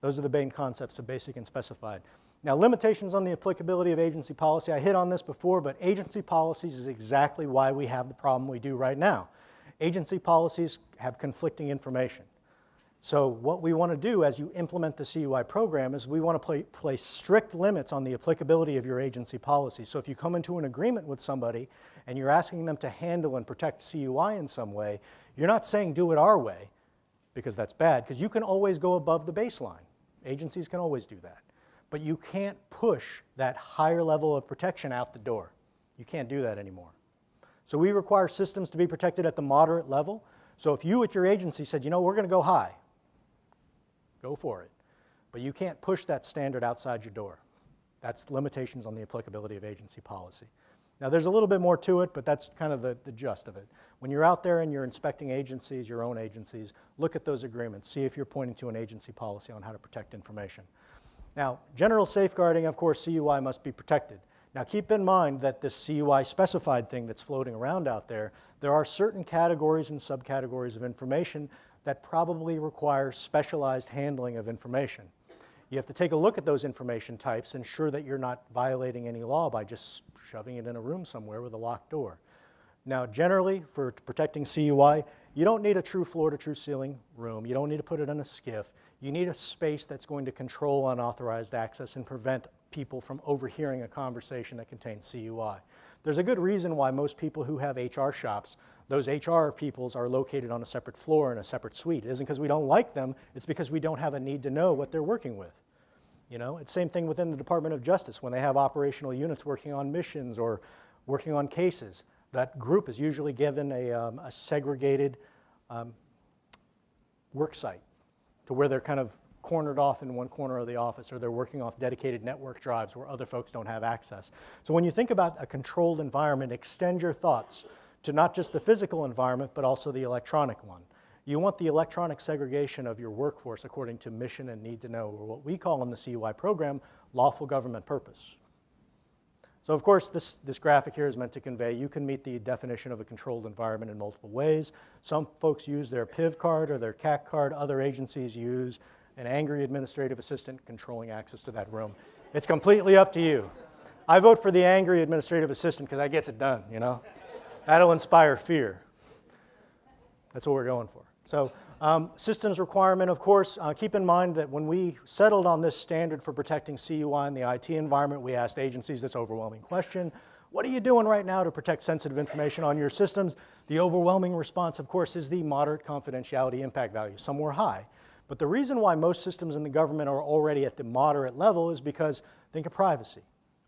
Those are the main concepts of basic and specified. Now, limitations on the applicability of agency policy. I hit on this before, but agency policies is exactly why we have the problem we do right now. Agency policies have conflicting information. So what we want to do as you implement the CUI program is we want to place strict limits on the applicability of your agency policy. So if you come into an agreement with somebody and you're asking them to handle and protect CUI in some way, you're not saying do it our way, because that's bad, because you can always go above the baseline. Agencies can always do that. But you can't push that higher level of protection out the door. You can't do that anymore. So we require systems to be protected at the moderate level. So if you at your agency said, you know, we're going to go high, go for it. But you can't push that standard outside your door. That's limitations on the applicability of agency policy. Now there's a little bit more to it, but that's kind of the gist of it. When you're out there and you're inspecting agencies, your own agencies, look at those agreements. See if you're pointing to an agency policy on how to protect information. Now, general safeguarding, of course, CUI must be protected. Now keep in mind that this CUI specified thing that's floating around out there, there are certain categories and subcategories of information that probably require specialized handling of information. You have to take a look at those information types, ensure that you're not violating any law by just shoving it in a room somewhere with a locked door. Now generally, for protecting CUI, you don't need a true floor to true ceiling room. You don't need to put it in a SCIF. You need a space that's going to control unauthorized access and prevent people from overhearing a conversation that contains CUI. There's a good reason why most people who have HR shops, those HR peoples are located on a separate floor in a separate suite. It isn't because we don't like them, it's because we don't have a need to know what they're working with. You know, it's the same thing within the Department of Justice when they have operational units working on missions or working on cases. that group is usually given a segregated work site to where they're kind of cornered off in one corner of the office, or they're working off dedicated network drives where other folks don't have access. So when you think about a controlled environment, extend your thoughts to not just the physical environment, but also the electronic one. You want the electronic segregation of your workforce according to mission and need to know, or what we call in the CUI program, lawful government purpose. So of course, this graphic here is meant to convey you can meet the definition of a controlled environment in multiple ways. Some folks use their PIV card or their CAC card. Other agencies use an angry administrative assistant controlling access to that room. It's completely up to you. I vote for the angry administrative assistant because that gets it done, you know? That'll inspire fear. That's what we're going for. So systems requirement, of course, keep in mind that when we settled on this standard for protecting CUI in the IT environment, we asked agencies this overwhelming question: what are you doing right now to protect sensitive information on your systems? The overwhelming response, of course, is the moderate confidentiality impact value. Some were high. But the reason why most systems in the government are already at the moderate level is because, think of privacy.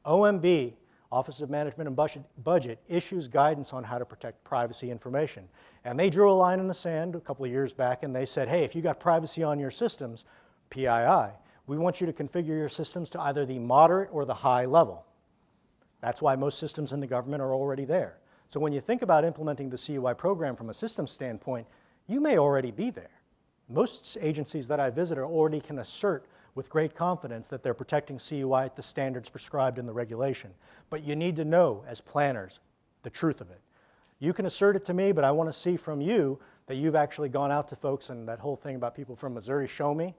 OMB, Office of Management and Budget, issues guidance on how to protect privacy information. And they drew a line in the sand a couple of years back, and they said, hey, if you got privacy on your systems, PII, we want you to configure your systems to either the moderate or the high level. That's why most systems in the government are already there. So when you think about implementing the CUI program from a systems standpoint, you may already be there. Most agencies that I visit already can assert with great confidence that they're protecting CUI at the standards prescribed in the regulation. But you need to know, as planners, the truth of it. You can assert it to me, but I want to see from you that you've actually gone out to folks, and that whole thing about people from Missouri, show me.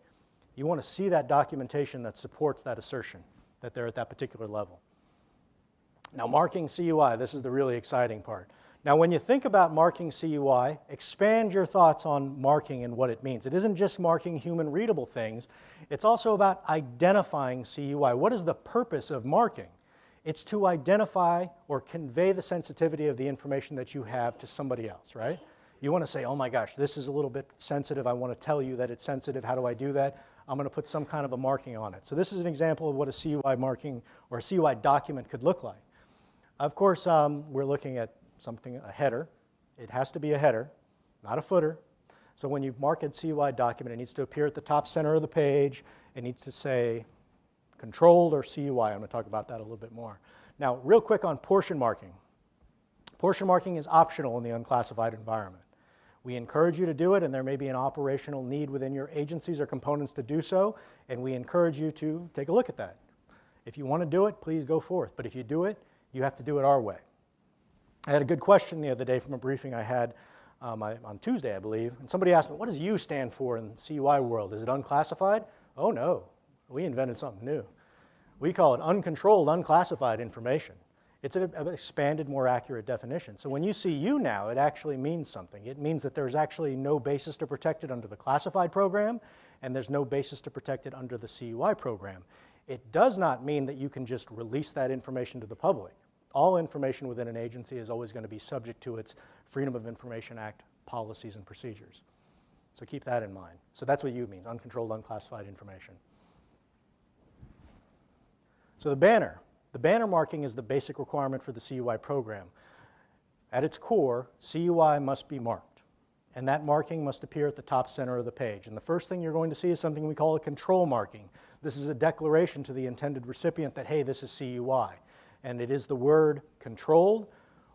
You want to see that documentation that supports that assertion, that they're at that particular level. Now, marking CUI, this is the really exciting part. Now, when you think about marking CUI, expand your thoughts on marking and what it means. It isn't just marking human readable things. It's also about identifying CUI. What is the purpose of marking? It's to identify or convey the sensitivity of the information that you have to somebody else, right? You want to say, oh my gosh, this is a little bit sensitive. I want to tell you that it's sensitive. How do I do that? I'm going to put some kind of a marking on it. So this is an example of what a CUI marking or a CUI document could look like. Of course, we're looking at something, a header. It has to be a header, not a footer. So when you mark a CUI document, it needs to appear at the top center of the page. It needs to say controlled or CUI. I'm going to talk about that a little bit more. Now, real quick on portion marking. Portion marking is optional in the unclassified environment. We encourage you to do it, and there may be an operational need within your agencies or components to do so, and we encourage you to take a look at that. If you want to do it, please go forth. But if you do it, you have to do it our way. I had a good question the other day from a briefing I had on Tuesday, I believe, and somebody asked me, what does U stand for in the CUI world? Is it unclassified? Oh no, we invented something new. We call it uncontrolled, unclassified information. It's an expanded, more accurate definition. So when you see U now, it actually means something. It means that there's actually no basis to protect it under the classified program, and there's no basis to protect it under the CUI program. It does not mean that you can just release that information to the public. All information within an agency is always going to be subject to its Freedom of Information Act policies and procedures. So keep that in mind. So that's what U means, uncontrolled, unclassified information. So the banner marking is the basic requirement for the CUI program. At its core, CUI must be marked, and that marking must appear at the top center of the page. And the first thing you're going to see is something we call a control marking. This is a declaration to the intended recipient that, hey, this is CUI. And it is the word controlled,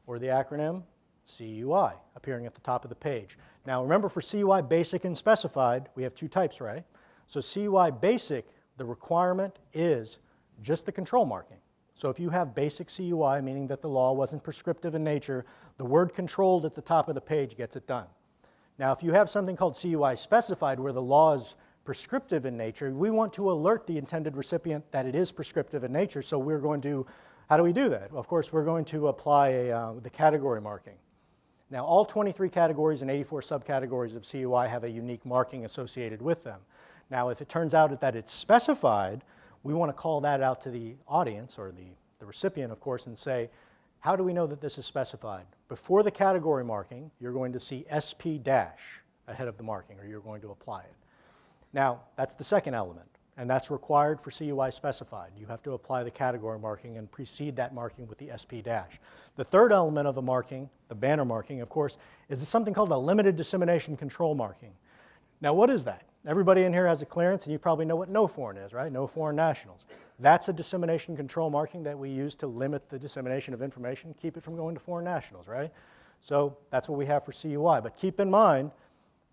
or the acronym CUI, appearing at the top of the page. Now remember, for CUI basic and specified, we have two types, right? So CUI basic, the requirement is just the control marking. So if you have basic CUI, meaning that the law wasn't prescriptive in nature, the word controlled at the top of the page gets it done. Now if you have something called CUI specified, where the law is prescriptive in nature, we want to alert the intended recipient that it is prescriptive in nature, so we're going to, how do we do that? Well, of course, we're going to apply the category marking. Now, all 23 categories and 84 subcategories of CUI have a unique marking associated with them. Now, if it turns out that it's specified, we want to call that out to the audience, or the recipient, of course, and say, how do we know that this is specified? Before the category marking, you're going to see SP- ahead of the marking, or you're going to apply it. Now, that's the second element. and that's required for CUI specified. You have to apply the category marking and precede that marking with the SP dash. The third element of the marking, the banner marking, of course, is something called a limited dissemination control marking. Now, what is that? Everybody in here has a clearance, and you probably know what no foreign is, right? No foreign nationals. That's a dissemination control marking that we use to limit the dissemination of information, keep it from going to foreign nationals, right? So that's what we have for CUI. But keep in mind,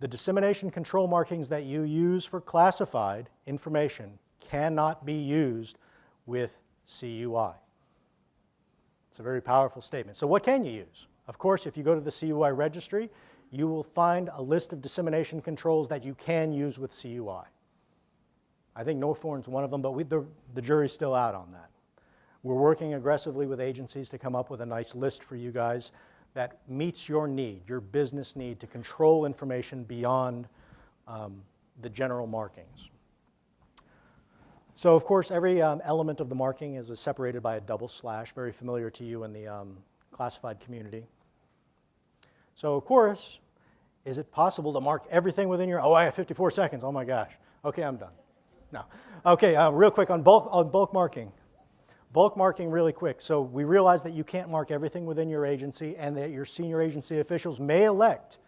the dissemination control markings that you use for classified information cannot be used with CUI. It's a very powerful statement. So what can you use? Of course, if you go to the CUI registry, you will find a list of dissemination controls that you can use with CUI. I think no foreign is one of them, but the jury's still out on that. We're working aggressively with agencies to come up with a nice list for you guys that meets your need, your business need to control information beyond the general markings. So of course, every element of the marking is separated by a double slash, very familiar to you in the classified community. So of course, is it possible to mark everything within your, oh, I have 54 seconds, oh my gosh. Okay, I'm done. No. Okay, real quick on bulk marking. Bulk marking really quick. So we realize that you can't mark everything within your agency and that your senior agency officials may elect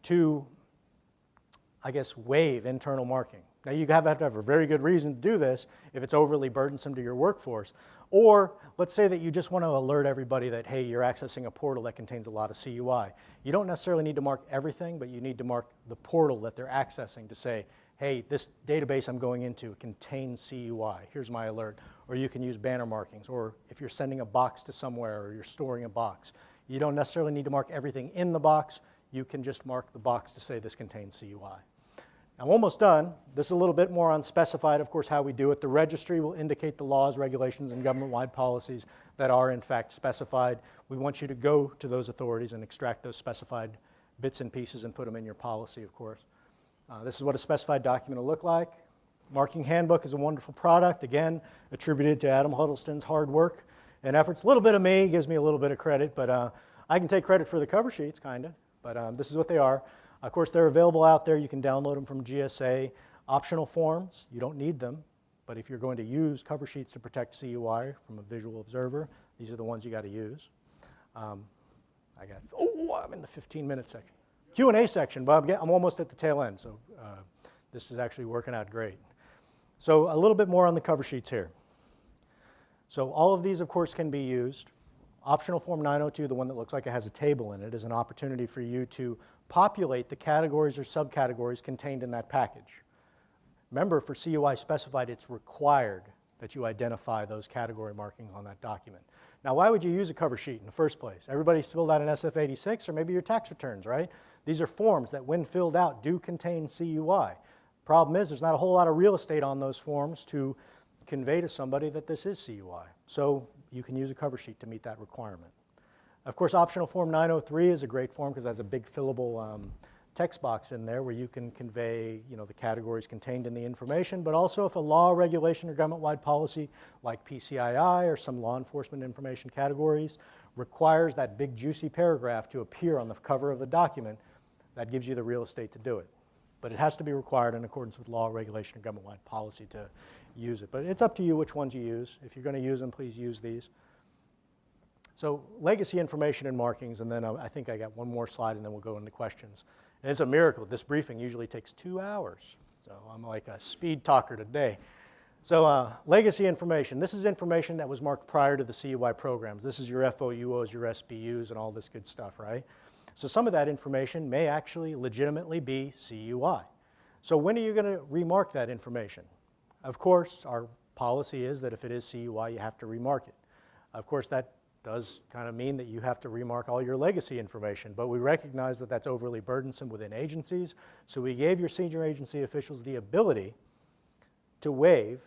to, I guess, waive internal marking. Now you have to have a very good reason to do this if it's overly burdensome to your workforce. Or let's say that you just want to alert everybody that, hey, you're accessing a portal that contains a lot of CUI. You don't necessarily need to mark everything, but you need to mark the portal that they're accessing to say, hey, this database I'm going into contains CUI. Here's my alert. Or you can use banner markings. Or if you're sending a box to somewhere or you're storing a box, you don't necessarily need to mark everything in the box. You can just mark the box to say this contains CUI. I'm almost done. This is a little bit more unspecified, of course, how we do it. The registry will indicate the laws, regulations, and government-wide policies that are, in fact, specified. We want you to go to those authorities and extract those specified bits and pieces and put them in your policy, of course. This is what a specified document will look like. Marking Handbook is a wonderful product, again, attributed to Adam Huddleston's hard work and efforts. A little bit of me gives me a little bit of credit, but I can take credit for the cover sheets, kind of, but this is what they are. Of course, they're available out there. You can download them from GSA. Optional forms, you don't need them, but if you're going to use cover sheets to protect CUI from a visual observer, these are the ones you got to use. I'm in the 15-minute section. Q&A section, but I'm almost at the tail end, so this is actually working out great. So a little bit more on the cover sheets here. So all of these, of course, can be used. Optional Form 902, the one that looks like it has a table in it, is an opportunity for you to populate the categories or subcategories contained in that package. Remember, for CUI specified, it's required that you identify those category markings on that document. Now, why would you use a cover sheet in the first place? Everybody's filled out an SF-86 or maybe your tax returns, right? These are forms that, when filled out, do contain CUI. Problem is, there's not a whole lot of real estate on those forms to convey to somebody that this is CUI. So you can use a cover sheet to meet that requirement. Of course, Optional Form 903 is a great form because it has a big fillable text box in there where you can convey, the categories contained in the information, but also if a law, regulation, or government-wide policy like PCII or some law enforcement information categories requires that big juicy paragraph to appear on the cover of the document, that gives you the real estate to do it. But it has to be required in accordance with law, regulation, or government-wide policy to use it. But it's up to you which ones you use. If you're going to use them, please use these. So legacy information and markings, and then I think I got one more slide, and then we'll go into questions. And it's a miracle. This briefing usually takes 2 hours, so I'm like a speed talker today. So legacy information. This is information that was marked prior to the CUI programs. This is your FOUOs, your SBUs, and all this good stuff, right? So some of that information may actually legitimately be CUI. So when are you going to remark that information? Of course, our policy is that if it is CUI, you have to remark it. Of course, that does kind of mean that you have to remark all your legacy information, but we recognize that that's overly burdensome within agencies, so we gave your senior agency officials the ability to waive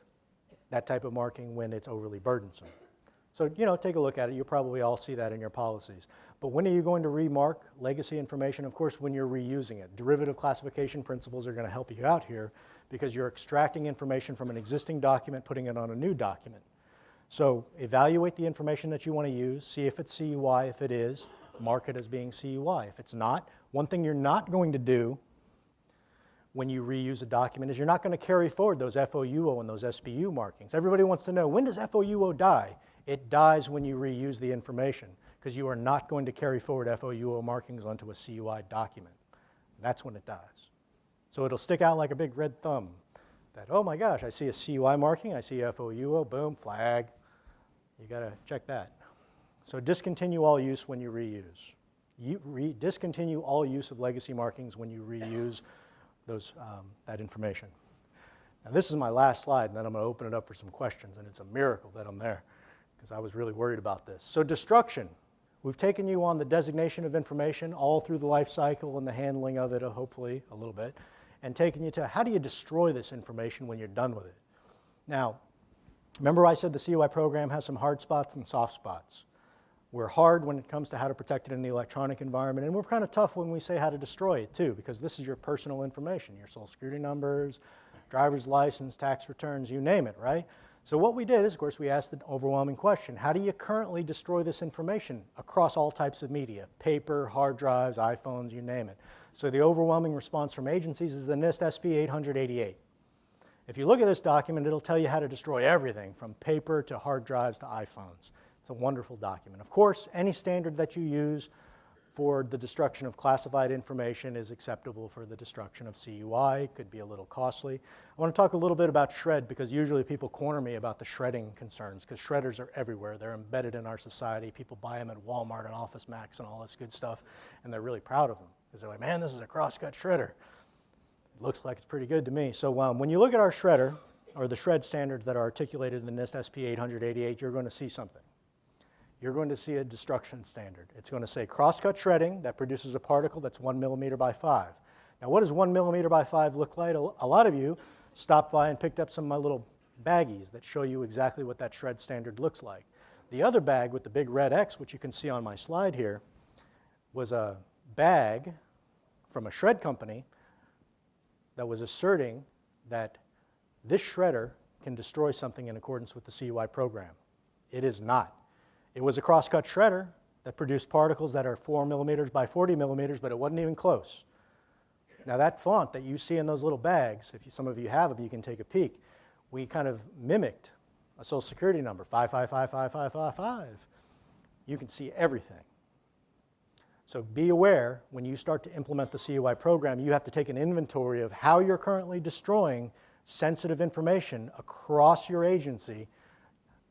that type of marking when it's overly burdensome. So, take a look at it. You'll probably all see that in your policies. But when are you going to remark legacy information? Of course, when you're reusing it. Derivative classification principles are going to help you out here because you're extracting information from an existing document, putting it on a new document. So evaluate the information that you want to use, see if it's CUI. If it is, mark it as being CUI. If it's not, one thing you're not going to do when you reuse a document is you're not going to carry forward those FOUO and those SPU markings. Everybody wants to know, when does FOUO die? It dies when you reuse the information, because you are not going to carry forward FOUO markings onto a CUI document. That's when it dies. So it'll stick out like a big red thumb that, oh my gosh, I see a CUI marking, I see FOUO, boom, flag. You got to check that. So discontinue all use when you reuse. Discontinue all use of legacy markings when you reuse that information. Now this is my last slide, and then I'm going to open it up for some questions, and it's a miracle that I'm there, because I was really worried about this. So destruction. We've taken you on the designation of information all through the life cycle and the handling of it, hopefully a little bit, and taken you to how do you destroy this information when you're done with it. Now, remember I said the CUI program has some hard spots and soft spots. We're hard when it comes to how to protect it in the electronic environment, and we're kind of tough when we say how to destroy it too, because this is your personal information, your social security numbers, driver's license, tax returns, you name it, right? So what we did is, of course, we asked the overwhelming question, how do you currently destroy this information across all types of media, paper, hard drives, iPhones, you name it. So the overwhelming response from agencies is the NIST SP 888. If you look at this document, it'll tell you how to destroy everything from paper to hard drives to iPhones. It's a wonderful document. Of course, any standard that you use for the destruction of classified information is acceptable for the destruction of CUI. It could be a little costly. I want to talk a little bit about shred, because usually people corner me about the shredding concerns, because shredders are everywhere. They're embedded in our society. People buy them at Walmart and Office Max and all this good stuff, and they're really proud of them, because they're like, man, this is a cross-cut shredder. It looks like it's pretty good to me. So when you look at our shredder, or the shred standards that are articulated in the NIST SP 888, you're going to see something. You're going to see a destruction standard. It's going to say cross-cut shredding that produces a particle that's 1 millimeter by 5. Now, what does 1 millimeter by 5 look like? A lot of you stopped by and picked up some of my little baggies that show you exactly what that shred standard looks like. The other bag with the big red X, which you can see on my slide here, was a bag from a shred company that was asserting that this shredder can destroy something in accordance with the CUI program. It is not. It was a cross-cut shredder that produced particles that are 4 millimeters by 40 millimeters, but it wasn't even close. Now that font that you see in those little bags, if some of you have them, you can take a peek. We kind of mimicked a social security number, 5555555. You can see everything. So be aware, when you start to implement the CUI program, you have to take an inventory of how you're currently destroying sensitive information across your agency,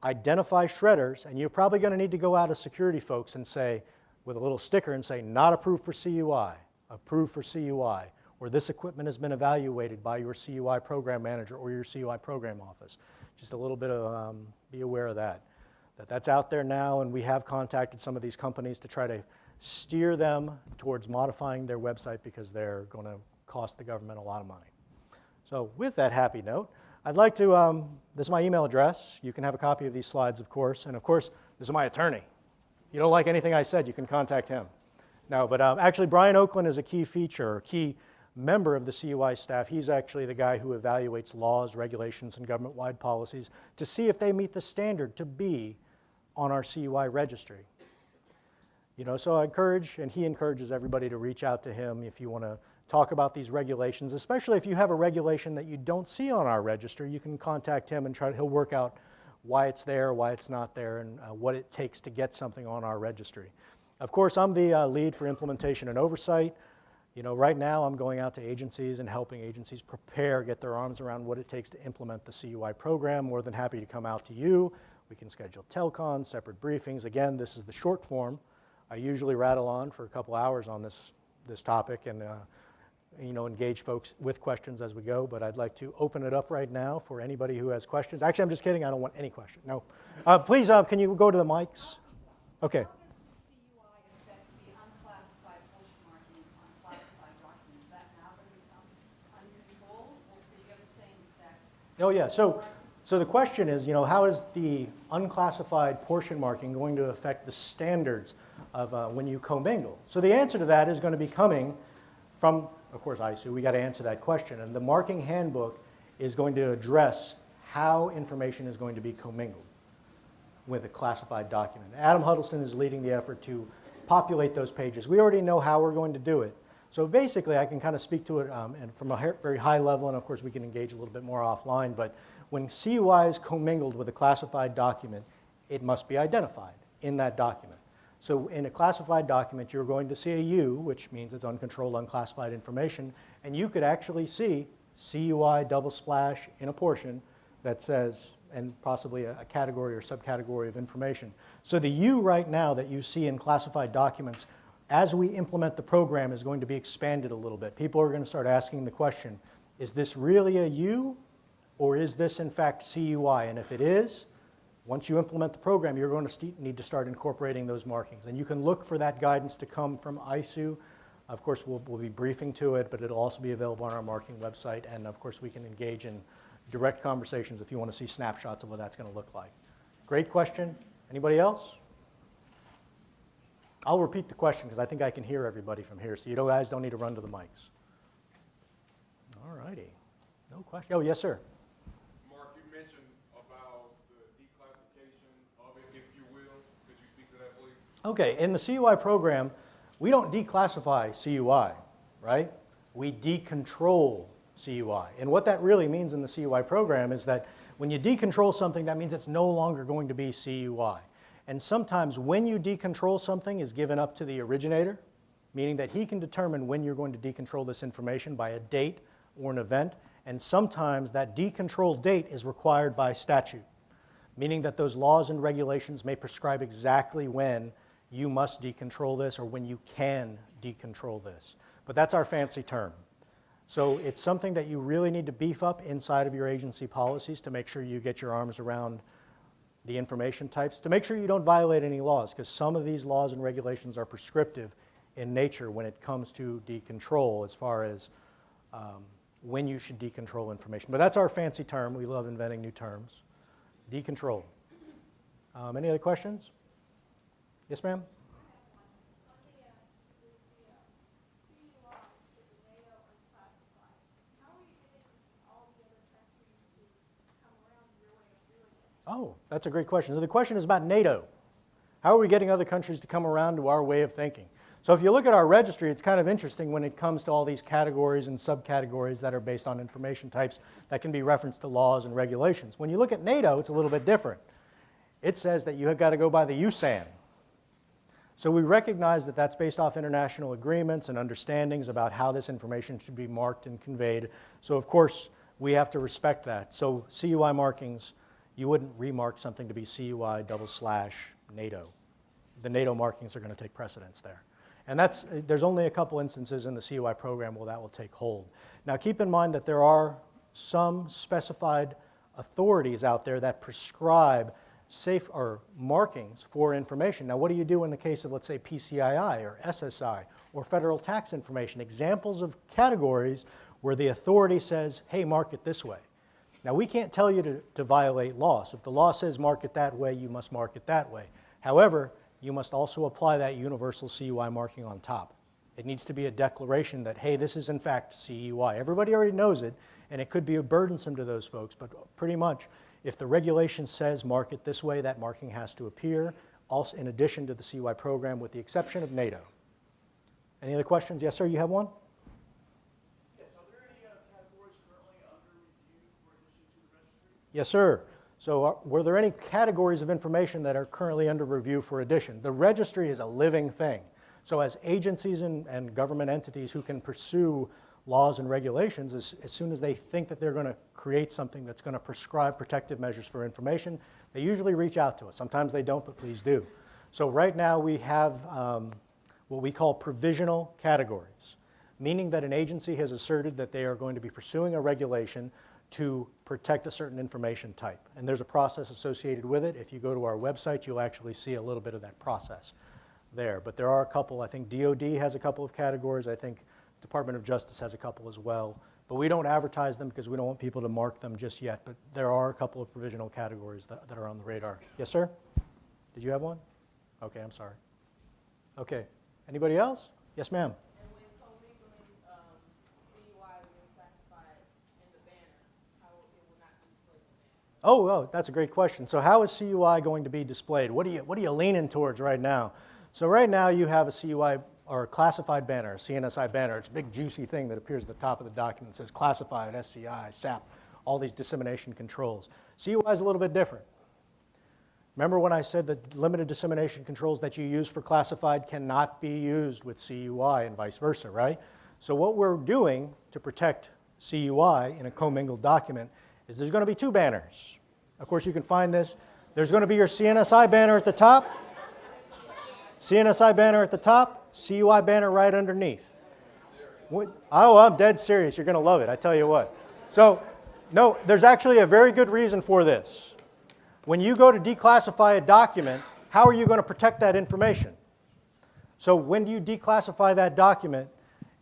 identify shredders, and you're probably going to need to go out as security folks and say, with a little sticker, and say, not approved for CUI, approved for CUI, or this equipment has been evaluated by your CUI program manager or your CUI program office. Just a little bit of, be aware of that. That's out there now, and we have contacted some of these companies to try to steer them towards modifying their website, because they're going to cost the government a lot of money. So with that happy note, I'd like to, this is my email address. You can have a copy of these slides, of course. And of course, this is my attorney. If you don't like anything I said, you can contact him. No, but actually, Brian Oakland is a key feature, or key member of the CUI staff. He's actually the guy who evaluates laws, regulations, and government-wide policies to see if they meet the standard to be on our CUI registry. You know, so I encourage, and he encourages everybody to reach out to him if you want to talk about these regulations, especially if you have a regulation that you don't see on our register. You can contact him and he'll work out why it's there, why it's not there, and what it takes to get something on our registry. Of course, I'm the lead for implementation and oversight. You know, right now I'm going out to agencies and helping agencies prepare, get their arms around what it takes to implement the CUI program. More than happy to come out to you. We can schedule telcons, separate briefings. Again, this is the short form. I usually rattle on for a couple hours on this topic, and you know, engage folks with questions as we go, but I'd like to open it up right now for anybody who has questions. Actually, I'm just kidding. I don't want any question. No. Please, can you go to the mics? Okay. How does the CUI affect the unclassified portion marking on classified documents? Is that now going to become uncontrolled, or do you have the same effect? Oh, yeah. So the question is, you know, how is the unclassified portion marking going to affect the standards of when you commingle? So the answer to that is going to be coming from, of course, ISOO. We got to answer that question. And the marking handbook is going to address how information is going to be commingled with a classified document. Adam Huddleston is leading the effort to populate those pages. We already know how we're going to do it. So basically, I can kind of speak to it and from a very high level, and of course we can engage a little bit more offline, but when CUI is commingled with a classified document, it must be identified in that document. So in a classified document, you're going to see a U, which means it's uncontrolled, unclassified information, and you could actually see CUI double splash in a portion that says, and possibly a category or subcategory of information. So the U right now that you see in classified documents, as we implement the program, is going to be expanded a little bit. People are going to start asking the question, is this really a U, or is this in fact CUI? And if it is, once you implement the program, you're going to need to start incorporating those markings. And you can look for that guidance to come from ISOO. Of course, we'll be briefing to it, but it'll also be available on our marking website. And of course, we can engage in direct conversations if you want to see snapshots of what that's going to look like. Great question. Anybody else? I'll repeat the question because I think I can hear everybody from here, so you guys don't need to run to the mics. All righty. No question. Oh, yes, sir. Mark, you mentioned about the declassification of it, if you will. Could you speak to that, please? Okay, in the CUI program, we don't declassify CUI, right? We decontrol CUI. And what that really means in the CUI program is that when you decontrol something, that means it's no longer going to be CUI. And sometimes when you decontrol something is given up to the originator, meaning that he can determine when you're going to decontrol this information by a date or an event. And sometimes that decontrol date is required by statute, meaning that those laws and regulations may prescribe exactly when you must decontrol this or when you can decontrol this. But that's our fancy term. So it's something that you really need to beef up inside of your agency policies to make sure you get your arms around the information types, to make sure you don't violate any laws, because some of these laws and regulations are prescriptive in nature when it comes to decontrol as far as when you should decontrol information. But that's our fancy term. We love inventing new terms. Decontrol. Any other questions? Yes, ma'am? Oh, that's a great question. So the question is about NATO. How are we getting other countries to come around to our way of thinking? So if you look at our registry, it's kind of interesting when it comes to all these categories and subcategories that are based on information types that can be referenced to laws and regulations. When you look at NATO, it's a little bit different. It says that you have got to go by the USAN. So we recognize that that's based off international agreements and understandings about how this information should be marked and conveyed. So of course, we have to respect that. So CUI markings, you wouldn't remark something to be CUI / NATO. The NATO markings are going to take precedence there. And there's only a couple instances in the CUI program where that will take hold. Now keep in mind that there are some specified authorities out there that prescribe safe or markings for information. Now what do you do in the case of, let's say, PCII or SSI or federal tax information? Examples of categories where the authority says, hey, mark it this way. Now we can't tell you to violate law. So if the law says mark it that way, you must mark it that way. However, you must also apply that universal CUI marking on top. It needs to be a declaration that, hey, this is in fact CUI. Everybody already knows it, and it could be burdensome to those folks, but pretty much if the regulation says mark it this way, that marking has to appear, also in addition to the CUI program, with the exception of NATO. Any other questions? Yes, sir, you have one? Yes, are there any categories currently under review for addition to the registry? Yes, sir. So were there any categories of information that are currently under review for addition? The registry is a living thing. So as agencies and government entities who can pursue laws and regulations, as soon as they think that they're going to create something that's going to prescribe protective measures for information, they usually reach out to us. Sometimes they don't, but please do. So right now we have what we call provisional categories, meaning that an agency has asserted that they are going to be pursuing a regulation to protect a certain information type. And there's a process associated with it. If you go to our website, you'll actually see a little bit of that process there. But there are a couple. I think DOD has a couple of categories. I think Department of Justice has a couple as well. But we don't advertise them because we don't want people to mark them just yet. But there are a couple of provisional categories that are on the radar. Yes, sir? Did you have one? Okay, I'm sorry. Okay. Anybody else? Yes, ma'am. And when commingling CUI being classified in the banner, how it will not be displayed in the banner? Oh, that's a great question. So how is CUI going to be displayed? What are you leaning towards right now? So right now you have a CUI or a classified banner, a CNSI banner. It's a big juicy thing that appears at the top of the document. It says classified, SCI, SAP, all these dissemination controls. CUI is a little bit different. Remember when I said that limited dissemination controls that you use for classified cannot be used with CUI and vice versa, right? So what we're doing to protect CUI in a commingled document is there's going to be two banners. Of course, you can find this. There's going to be your CNSI banner at the top, CNSI banner at the top, CUI banner right underneath. Oh, I'm dead serious. You're going to love it, I tell you what. So, no, there's actually a very good reason for this. When you go to declassify a document, how are you going to protect that information? So when you declassify that document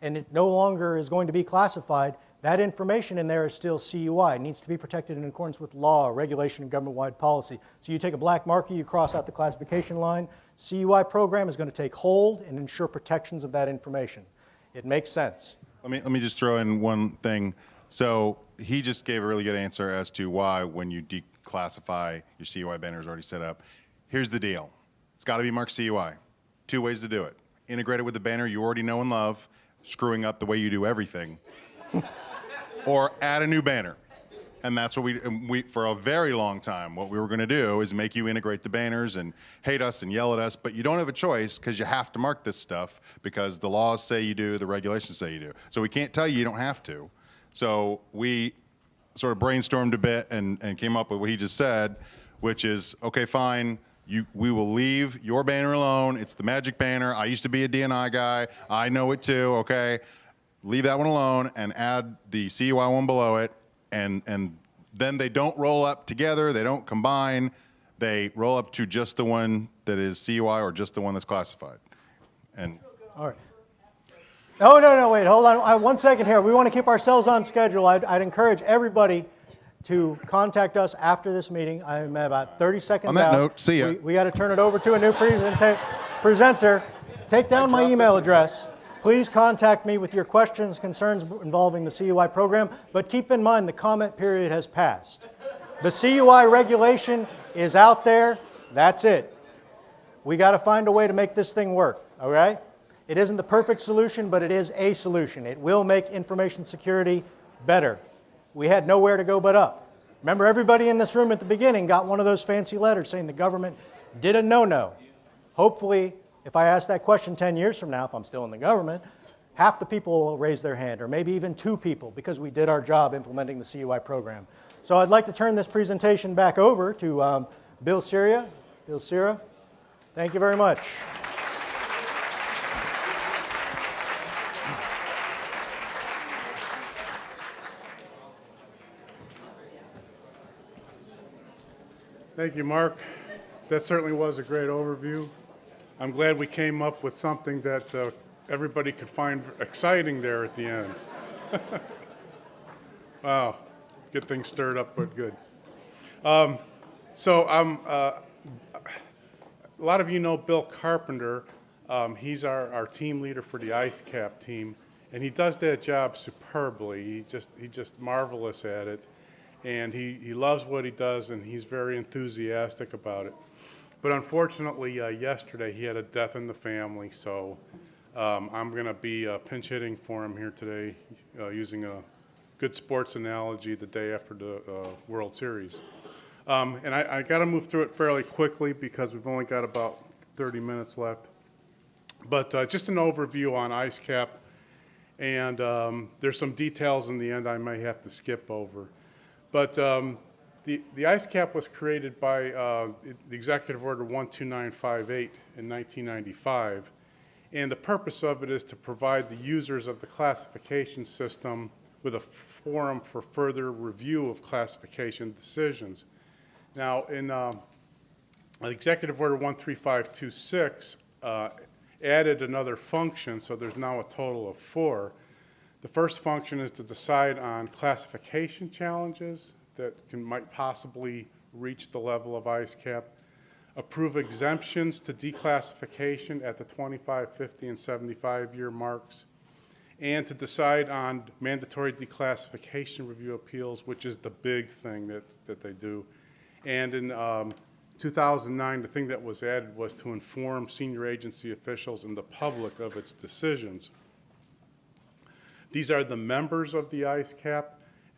and it no longer is going to be classified, that information in there is still CUI. It needs to be protected in accordance with law, regulation, and government-wide policy. So you take a black marker, you cross out the classification line. CUI program is going to take hold and ensure protections of that information. It makes sense. Let me just throw in one thing. So he just gave a really good answer as to why when you declassify, your CUI banner is already set up. Here's the deal. It's got to be marked CUI. Two ways to do it. Integrate it with the banner you already know and love, screwing up the way you do everything. Or add a new banner. And that's what we, for a very long time, what we were going to do is make you integrate the banners and hate us and yell at us, but you don't have a choice because you have to mark this stuff because the laws say you do, the regulations say you do. So we can't tell you you don't have to. So we sort of brainstormed a bit and came up with what he just said, which is, okay, fine, we will leave your banner alone. It's the magic banner. I used to be a DNI guy. I know it too, okay? Leave that one alone and add the CUI one below it, and then they don't roll up together. They don't combine. They roll up to just the one that is CUI or just the one that's classified. And all right. Oh, no, wait, hold on. 1 second here. We want to keep ourselves on schedule. I'd encourage everybody to contact us after this meeting. I'm about 30 seconds on that out. note, see ya. We got to turn it over to a new presenter. Take down my email address. Please contact me with your questions, concerns involving the CUI program, but keep in mind the comment period has passed. The CUI regulation is out there. That's it. We got to find a way to make this thing work, all right? It isn't the perfect solution, but it is a solution. It will make information security better. We had nowhere to go but up. Remember, everybody in this room at the beginning got one of those fancy letters saying the government did a no-no. Hopefully, if I ask that question 10 years from now, if I'm still in the government, half the people will raise their hand, or maybe even 2 people, because we did our job implementing the CUI program. So I'd like to turn this presentation back over to Bill Syria. Bill Syria, thank you very much. Thank you, Mark. That certainly was a great overview. I'm glad we came up with something that everybody could find exciting there at the end. Wow, get things stirred up, but good. A lot of you know Bill Carpenter. He's our team leader for the ISCAP team, and he does that job superbly. He's just marvelous at it, and he loves what he does, and he's very enthusiastic about it. But unfortunately, yesterday he had a death in the family, so I'm going to be pinch hitting for him here today using a good sports analogy the day after the World Series. And I got to move through it fairly quickly because we've only got about 30 minutes left. But just an overview on ISCAP, and there's some details in the end I may have to skip over. But the ISCAP was created by the Executive Order 12958 in 1995, and the purpose of it is to provide the users of the classification system with a forum for further review of classification decisions. Now, in Executive Order 13526 added another function, so there's now a total of 4. The first function is to decide on classification challenges that might possibly reach the level of ISCAP, approve exemptions to declassification at the 25, 50, and 75-year marks, and to decide on mandatory declassification review appeals, which is the big thing that they do. And in 2009, the thing that was added was to inform senior agency officials and the public of its decisions. These are the members of the ISCAP.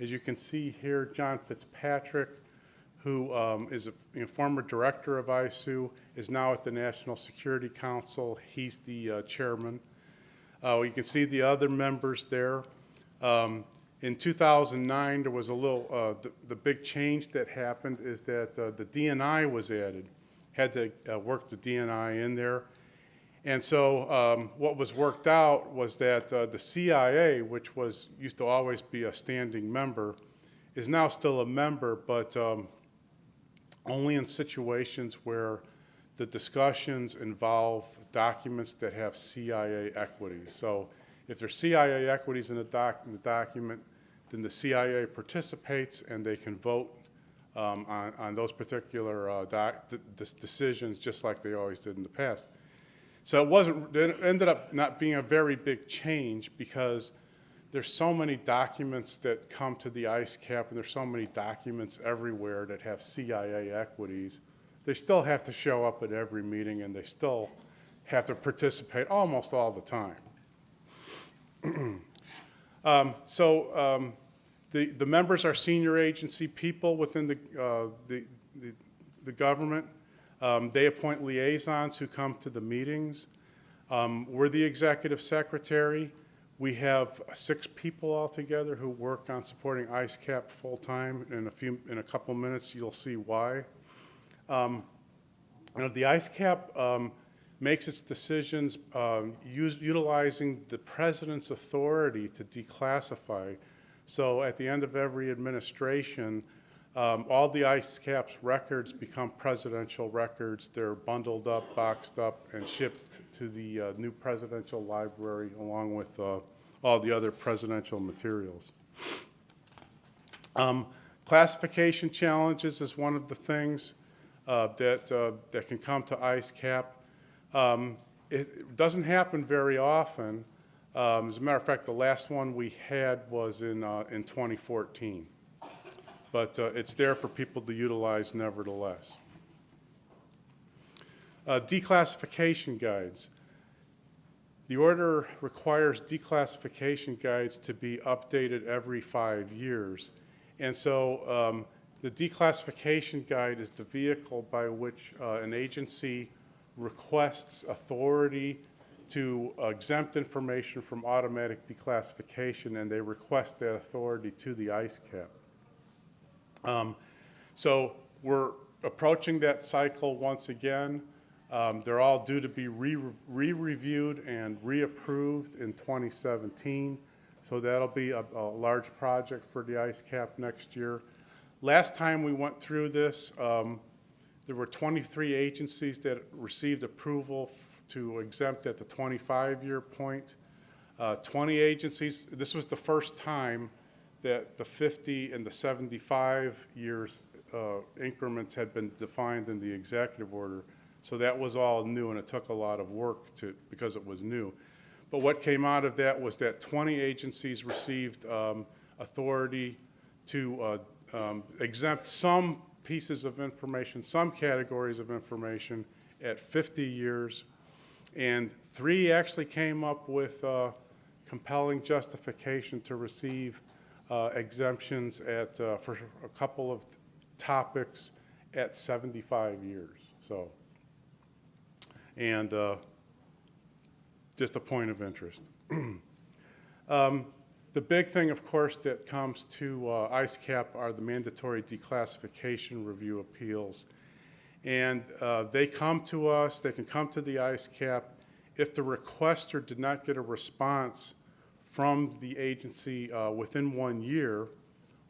As you can see here, John Fitzpatrick, who is a former director of ISOO, is now at the National Security Council. He's the chairman. You can see the other members there. In 2009, there was a little, the big change that happened is that the DNI was added, had to work the DNI in there. And so what was worked out was that the CIA, which used to always be a standing member, is now still a member, but only in situations where the discussions involve documents that have CIA equities. So if there's CIA equities in the document, then the CIA participates and they can vote on those particular decisions just like they always did in the past. So it ended up not being a very big change because there's so many documents that come to the ISCAP and there's so many documents everywhere that have CIA equities. They still have to show up at every meeting and they still have to participate almost all the time. The members are senior agency people within the government. They appoint liaisons who come to the meetings. We're the executive secretary. We have 6 people altogether who work on supporting ISCAP full-time. In a couple minutes, you'll see why. The ISCAP makes its decisions utilizing the president's authority to declassify. So at the end of every administration, all the ISCAP's records become presidential records. They're bundled up, boxed up, and shipped to the new presidential library along with all the other presidential materials. Classification challenges is one of the things that can come to ISCAP. It doesn't happen very often. As a matter of fact, the last one we had was in 2014. But it's there for people to utilize nevertheless. Declassification guides. The order requires declassification guides to be updated every 5 years. And so the declassification guide is the vehicle by which an agency requests authority to exempt information from automatic declassification, and they request that authority to the ISCAP. So we're approaching that cycle once again. They're all due to be re-reviewed and reapproved in 2017. So that'll be a large project for the ISCAP next year. Last time we went through this, there were 23 agencies that received approval to exempt at the 25-year point. 20 agencies, this was the first time that the 50 and the 75 years increments had been defined in the executive order. So that was all new, and it took a lot of work because it was new. But what came out of that was that 20 agencies received authority to exempt some pieces of information, some categories of information at 50 years. And 3 actually came up with compelling justification to receive exemptions for a couple of topics at 75 years. So, and just a point of interest. The big thing, of course, that comes to ISCAP are the mandatory declassification review appeals. And they come to us, they can come to the ISCAP if the requester did not get a response from the agency within 1 year,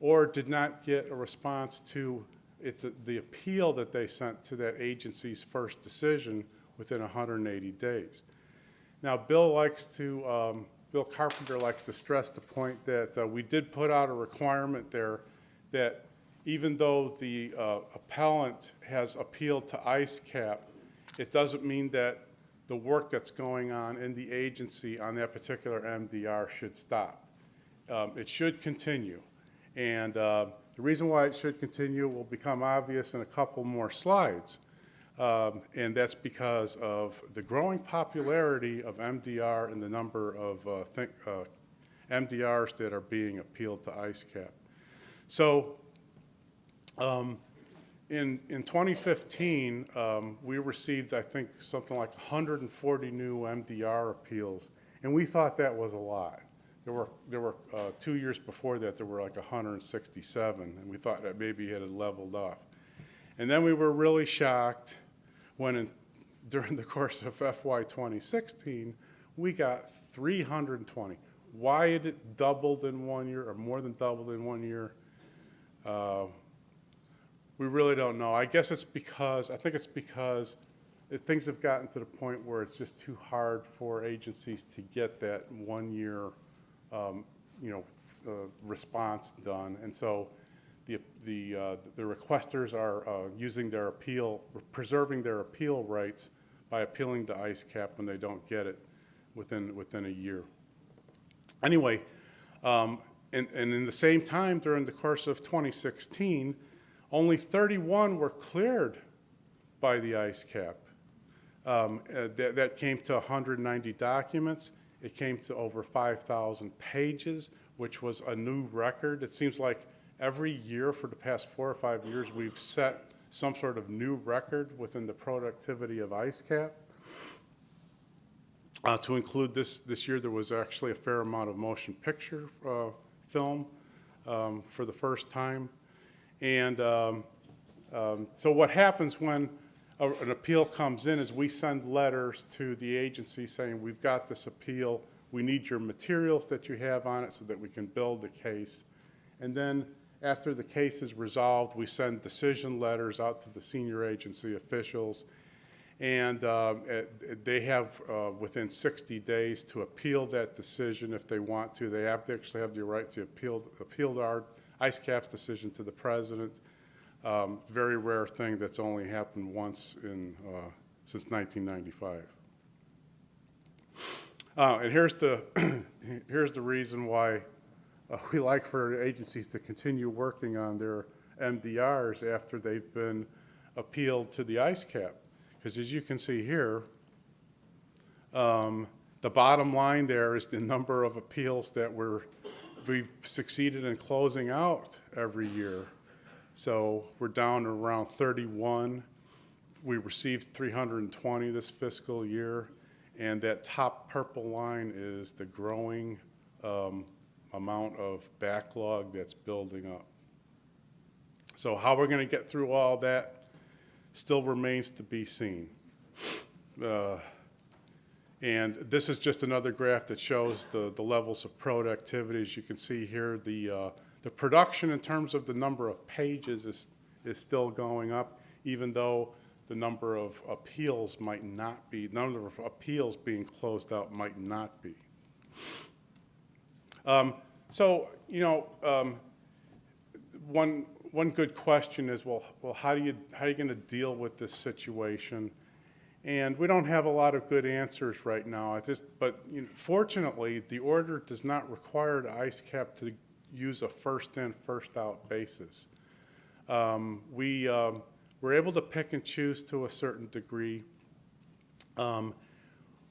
or did not get a response to the appeal that they sent to that agency's first decision within 180 days. Now, Bill Carpenter likes to stress the point that we did put out a requirement there that even though the appellant has appealed to ISCAP, it doesn't mean that the work that's going on in the agency on that particular MDR should stop. It should continue. And The reason why it should continue will become obvious in a couple more slides. And that's because of the growing popularity of MDR and the number of MDRs that are being appealed to ISCAP. So in 2015, we received, I think, something like 140 new MDR appeals, and we thought that was a lot. There were 2 years before that, there were like 167, and we thought that maybe it had leveled off. And then we were really shocked when during the course of FY 2016, we got 320. Why it doubled in 1 year, or more than doubled in 1 year, we really don't know. I think it's because things have gotten to the point where it's just too hard for agencies to get that 1 year response done. And so the requesters are using their preserving their appeal rights by appealing to ISCAP when they don't get it within a year. Anyway, and in the same time, during the course of 2016, only 31 were cleared by the ISCAP. That came to 190 documents. It came to over 5,000 pages, which was a new record. It seems like every year for the past 4 or 5 years, we've set some sort of new record within the productivity of ISCAP. To include this year, there was actually a fair amount of motion picture film for the first time. And so what happens when an appeal comes in is we send letters to the agency saying, we've got this appeal, we need your materials that you have on it so that we can build the case. And then after the case is resolved, we send decision letters out to the senior agency officials, and they have within 60 days to appeal that decision if they want to. They actually have the right to appeal our ISCAP's decision to the president. Very rare thing that's only happened once since 1995. And here's the reason why we like for agencies to continue working on their MDRs after they've been appealed to the ISCAP. Because as you can see here, the bottom line there is the number of appeals that we've succeeded in closing out every year. So we're down to around 31. We received 320 this fiscal year, and that top purple line is the growing amount of backlog that's building up. So how we're going to get through all that still remains to be seen. And this is just another graph that shows the levels of productivity. As you can see here, the production in terms of the number of pages is still going up, even though the number of appeals might not be, the number of appeals being closed out might not be. So, one good question is, well, how are you going to deal with this situation? And we don't have a lot of good answers right now. But fortunately, the order does not require the ISCAP to use a first in, first out basis. We're able to pick and choose to a certain degree.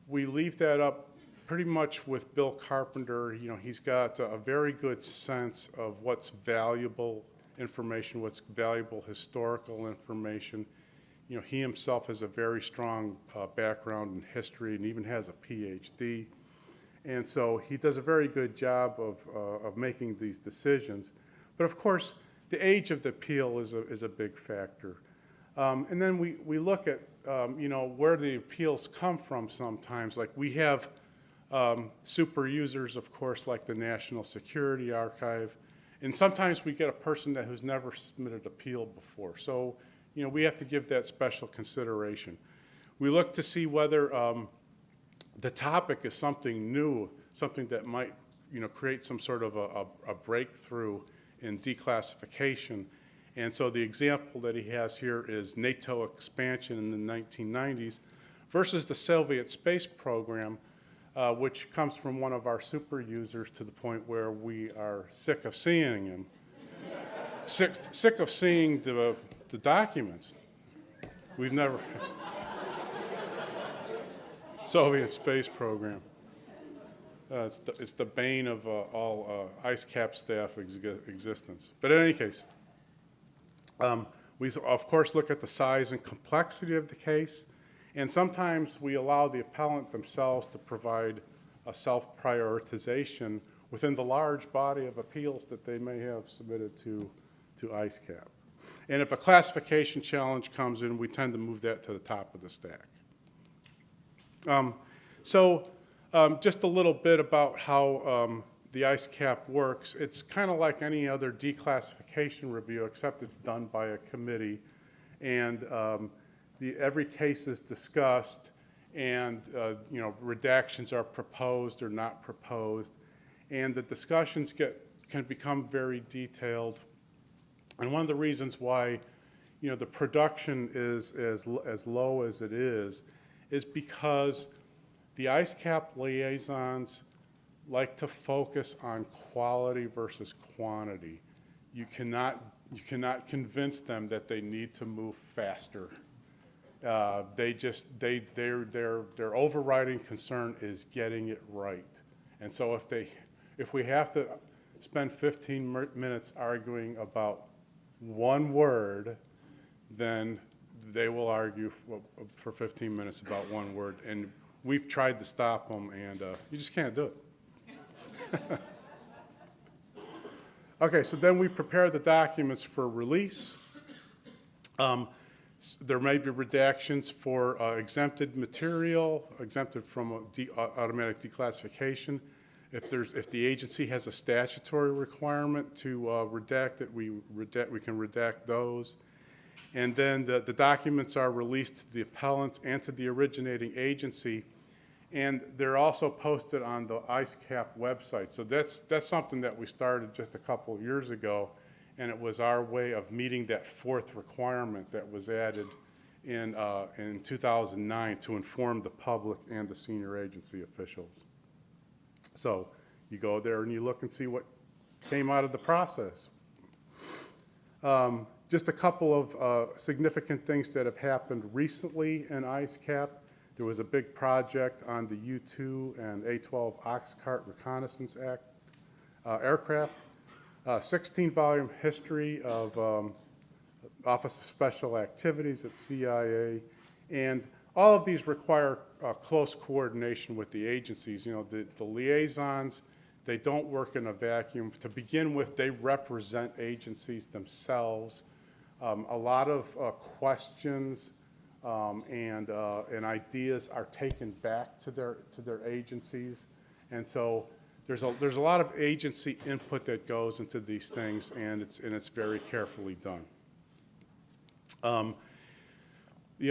We leave that up pretty much with Bill Carpenter. He's got a very good sense of what's valuable information, what's valuable historical information. He himself has a very strong background in history and even has a PhD. And so he does a very good job of making these decisions. But of course, the age of the appeal is a big factor. And then we look at where the appeals come from sometimes. Like we have super users, of course, like the National Security Archive. And sometimes we get a person who's never submitted appeal before. So we have to give that special consideration. We look to see whether the topic is something new, something that might create some sort of a breakthrough in declassification. And so the example that he has here is NATO expansion in the 1990s versus the Soviet space program, which comes from one of our super users to the point where we are sick of seeing him. sick of seeing the documents. We've never, Soviet space program. It's the bane of all ISCAP staff existence. But in any case, we of course look at the size and complexity of the case, and sometimes we allow the appellant themselves to provide a self-prioritization within the large body of appeals that they may have submitted to ISCAP. And if a classification challenge comes in, we tend to move that to the top of the stack. Just a little bit about how the ISCAP works. It's kind of like any other declassification review, except it's done by a committee. And every case is discussed, and redactions are proposed or not proposed. And the discussions can become very detailed. And one of the reasons why the production is as low as it is because the ISCAP liaisons like to focus on quality versus quantity. You cannot convince them that they need to move faster. Their overriding concern is getting it right. And so if we have to spend 15 minutes arguing about one word, then they will argue for 15 minutes about one word. And we've tried to stop them, and you just can't do it. Okay, so then we prepare the documents for release. There may be redactions for exempted material, exempted from automatic declassification. If the agency has a statutory requirement to redact it, we can redact those. And then the documents are released to the appellant and to the originating agency, and they're also posted on the ISCAP website. So that's something that we started just a couple of years ago, and it was our way of meeting that fourth requirement that was added in 2009 to inform the public and the senior agency officials. So you go there and you look and see what came out of the process. Just a couple of significant things that have happened recently in ISCAP. There was a big project on the U-2 and A-12 Oxcart Reconnaissance Act aircraft. 16-volume history of Office of Special Activities at CIA, and all of these require close coordination with the agencies. The liaisons, they don't work in a vacuum. To begin with, they represent agencies themselves. A lot of questions and ideas are taken back to their agencies, and so there's a lot of agency input that goes into these things, and it's very carefully done.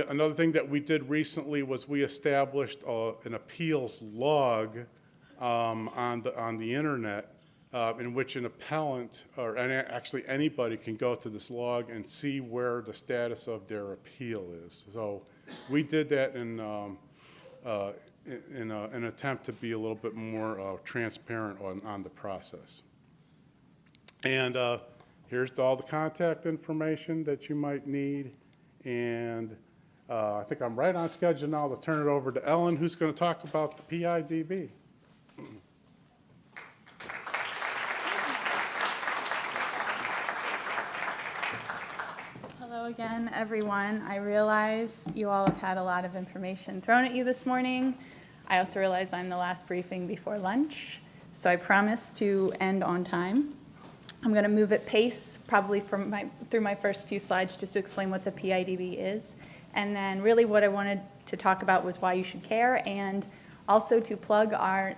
Another thing that we did recently was we established an appeals log on the internet in which an appellant, or actually anybody, can go to this log and see where the status of their appeal is. So we did that in an attempt to be a little bit more transparent on the process. And here's all the contact information that you might need. And I think I'm right on schedule now to turn it over to Ellen, who's going to talk about the PIDB. Hello again, everyone. I realize you all have had a lot of information thrown at you this morning. I also realize I'm the last briefing before lunch, so I promise to end on time. I'm going to move at pace, probably through my first few slides, just to explain what the PIDB is. And then really what I wanted to talk about was why you should care, and also to plug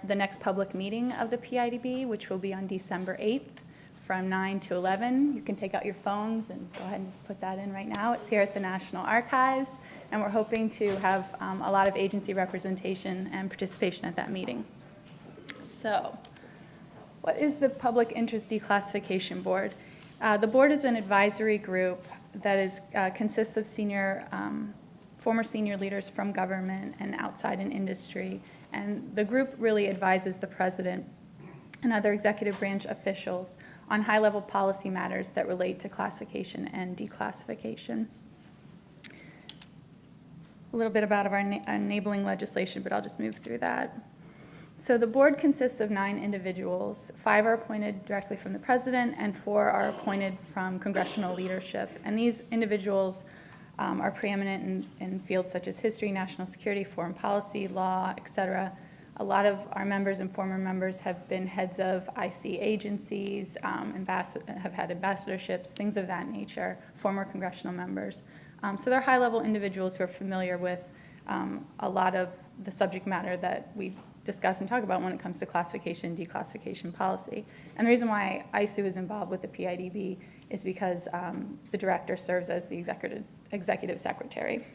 the next public meeting of the PIDB, which will be on December 8th from 9 to 11. You can take out your phones and go ahead and just put that in right now. It's here at the National Archives, and we're hoping to have a lot of agency representation and participation at that meeting. So, what is the Public Interest Declassification Board? The board is an advisory group that consists of former senior leaders from government and outside in industry. And the group really advises the president and other executive branch officials on high-level policy matters that relate to classification and declassification. A little bit about our enabling legislation, but I'll just move through that. So the board consists of 9 individuals. 5 are appointed directly from the president, and 4 are appointed from congressional leadership. And these individuals are preeminent in fields such as history, national security, foreign policy, law, et cetera. A lot of our members and former members have been heads of IC agencies, have had ambassadorships, things of that nature, former congressional members. So they're high-level individuals who are familiar with a lot of the subject matter that we discuss and talk about when it comes to classification and declassification policy. And the reason why ISOO is involved with the PIDB is because the director serves as the executive secretary.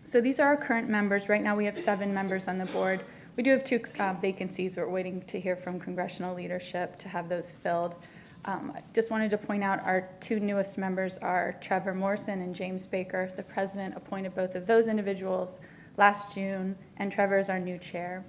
So these are our current members. Right now we have 7 members on the board. We do have 2 vacancies. We're waiting to hear from congressional leadership to have those filled. Just wanted to point out our 2 newest members are Trevor Morrison and James Baker. The president appointed both of those individuals last June, and Trevor is our new chair.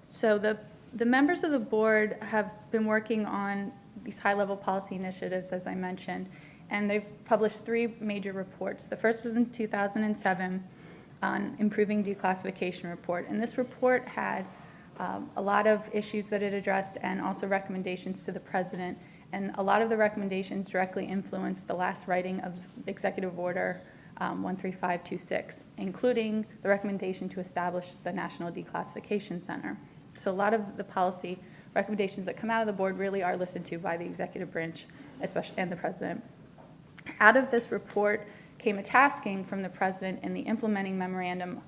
So the members of the board have been working on these high-level policy initiatives, as I mentioned, and they've published 3 major reports. The first was in 2007 on Improving Declassification Report, and this report had a lot of issues that it addressed and also recommendations to the president, and a lot of the recommendations directly influenced the last writing of Executive Order 13526, including the recommendation to establish the National Declassification Center. So a lot of the policy recommendations that come out of the board really are listened to by the executive branch, especially, and the president. Out of this report came a tasking from the president in the implementing memorandum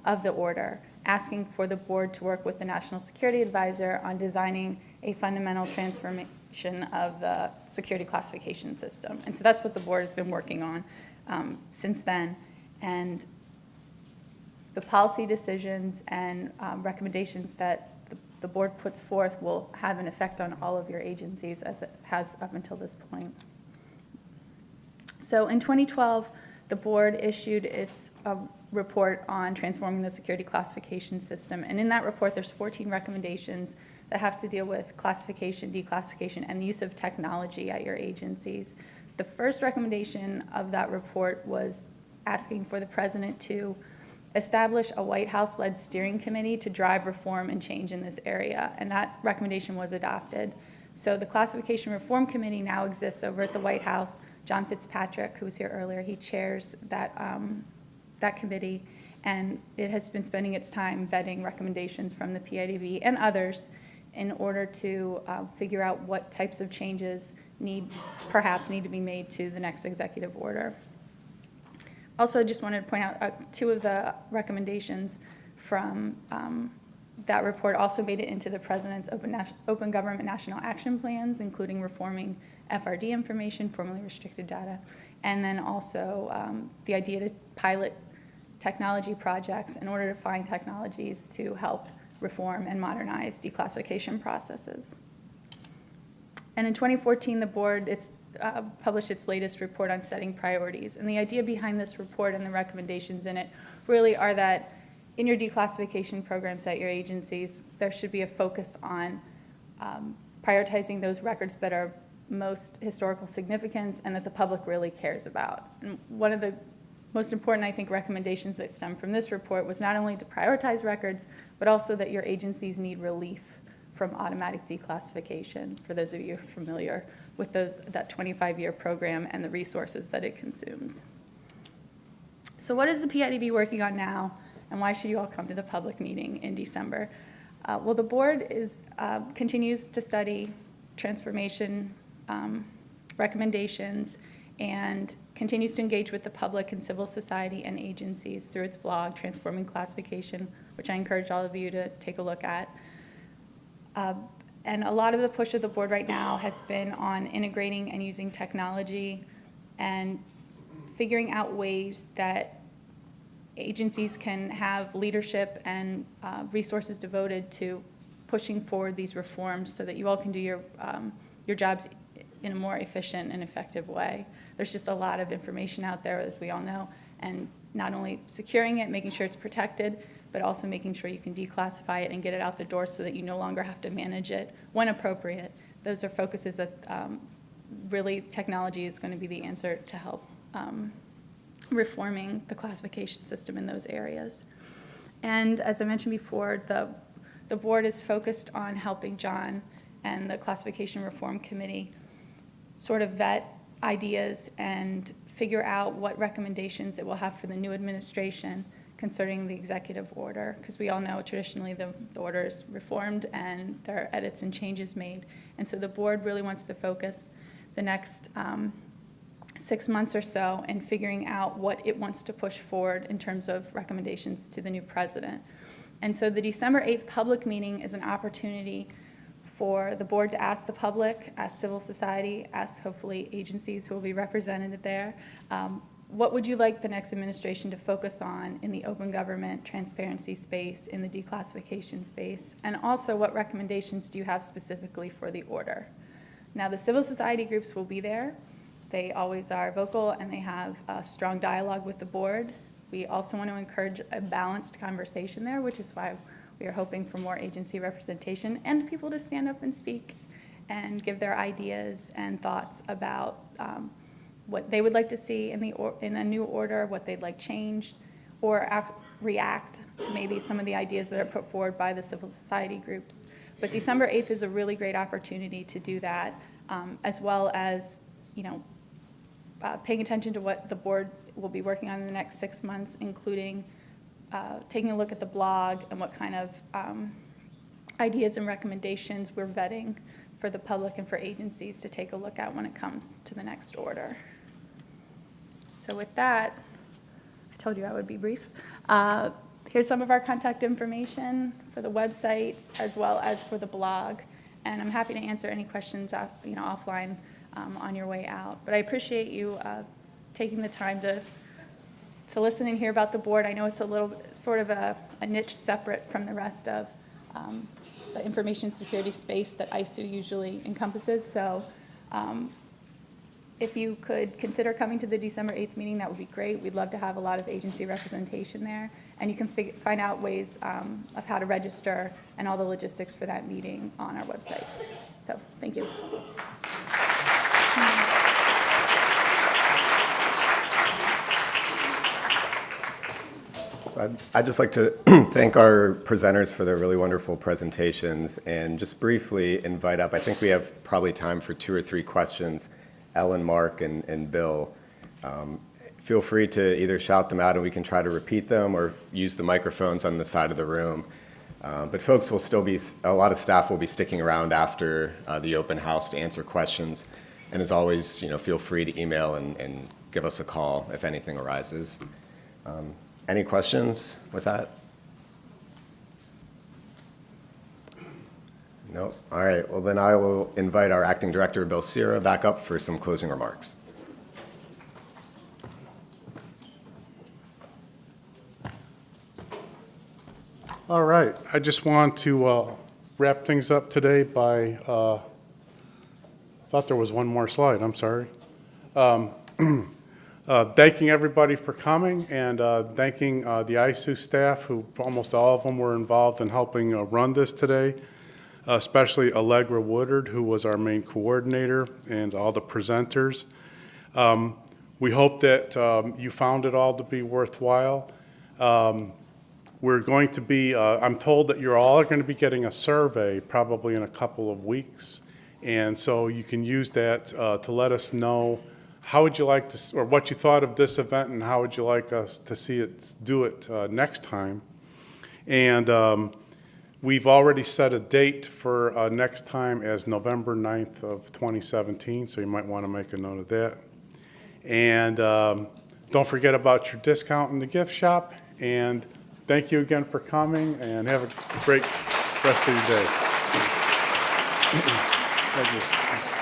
of the order, asking for the board to work with the National Security Advisor on designing a fundamental transformation of the security classification system. And so that's what the board has been working on since then. And the policy decisions and recommendations that the board puts forth will have an effect on all of your agencies, as it has up until this point. So in 2012, the board issued its report on transforming the security classification system. And in that report, there's 14 recommendations that have to deal with classification, declassification, and the use of technology at your agencies. The first recommendation of that report was asking for the president to establish a White House-led steering committee to drive reform and change in this area, and that recommendation was adopted. So the Classification Reform Committee now exists over at the White House. John Fitzpatrick, who was here earlier, he chairs that committee, and it has been spending its time vetting recommendations from the PIDB and others in order to figure out what types of changes perhaps need to be made to the next executive order. Also, just wanted to point out 2 of the recommendations from that report also made it into the President's Open Government National Action Plans, including reforming FRD information, formerly restricted data, and then also the idea to pilot technology projects in order to find technologies to help reform and modernize declassification processes. And in 2014, the board published its latest report on setting priorities. And the idea behind this report and the recommendations in it really are that in your declassification programs at your agencies, there should be a focus on prioritizing those records that are most historical significance and that the public really cares about. And one of the most important, I think, recommendations that stem from this report was not only to prioritize records, but also that your agencies need relief from automatic declassification, for those of you who are familiar with that 25-year program and the resources that it consumes. So what is the PIDB working on now, and why should you all come to the public meeting in December? Well, the board continues to study transformation recommendations and continues to engage with the public and civil society and agencies through its blog, Transforming Classification, which I encourage all of you to take a look at. And a lot of the push of the board right now has been on integrating and using technology and figuring out ways that agencies can have leadership and resources devoted to pushing forward these reforms so that you all can do your jobs in a more efficient and effective way. There's just a lot of information out there, as we all know, and not only securing it, making sure it's protected, but also making sure you can declassify it and get it out the door so that you no longer have to manage it when appropriate. Those are focuses that really technology is going to be the answer to help reforming the classification system in those areas. And as I mentioned before, the board is focused on helping John and the Classification Reform Committee sort of vet ideas and figure out what recommendations it will have for the new administration concerning the executive order, because we all know traditionally the order is reformed and there are edits and changes made. And so the board really wants to focus the next 6 months or so in figuring out what it wants to push forward in terms of recommendations to the new president. And so the December 8th public meeting is an opportunity for the board to ask the public, ask civil society, ask hopefully agencies who will be represented there, what would you like the next administration to focus on in the open government transparency space, in the declassification space, and also what recommendations do you have specifically for the order? Now, the civil society groups will be there. They always are vocal and they have a strong dialogue with the board. We also want to encourage a balanced conversation there, which is why we are hoping for more agency representation and people to stand up and speak and give their ideas and thoughts about what they would like to see in a new order, what they'd like changed, or react to maybe some of the ideas that are put forward by the civil society groups. But December 8th is a really great opportunity to do that, as well as, paying attention to what the board will be working on in the next 6 months, including taking a look at the blog and what kind of ideas and recommendations we're vetting for the public and for agencies to take a look at when it comes to the next order. So with that, I told you I would be brief. Here's some of our contact information for the websites as well as for the blog. And I'm happy to answer any questions offline on your way out. But I appreciate you taking the time to listen and hear about the board. I know it's a little sort of a niche separate from the rest of the information security space that ISOO usually encompasses. So if you could consider coming to the December 8th meeting, that would be great. We'd love to have a lot of agency representation there. And you can find out ways of how to register and all the logistics for that meeting on our website. So thank you. So I'd just like to thank our presenters for their really wonderful presentations and just briefly invite up, I think we have probably time for 2 or 3 questions, Ellen, Mark, and Bill. Feel free to either shout them out and we can try to repeat them or use the microphones on the side of the room. But folks will still be, a lot of staff will be sticking around after the open house to answer questions. And as always, feel free to email and give us a call if anything arises. Any questions with that? No? All right. Well, then I will invite our Acting Director, Bill Sierra, back up for some closing remarks. All right. I just want to wrap things up today by, thought there was one more slide. I'm sorry. Thanking everybody for coming and thanking the ISOO staff, who almost all of them were involved in helping run this today, especially Allegra Woodard, who was our main coordinator, and all the presenters. We hope that you found it all to be worthwhile. We're going to be, I'm told that you're all going to be getting a survey probably in a couple of weeks, and so you can use that to let us know how would you like to, or what you thought of this event, and how would you like us to see it do it next time. And we've already set a date for next time as November 9th of 2017, so you might want to make a note of that. And don't forget about your discount in the gift shop. And thank you again for coming, and have a great rest of your day. Thank you.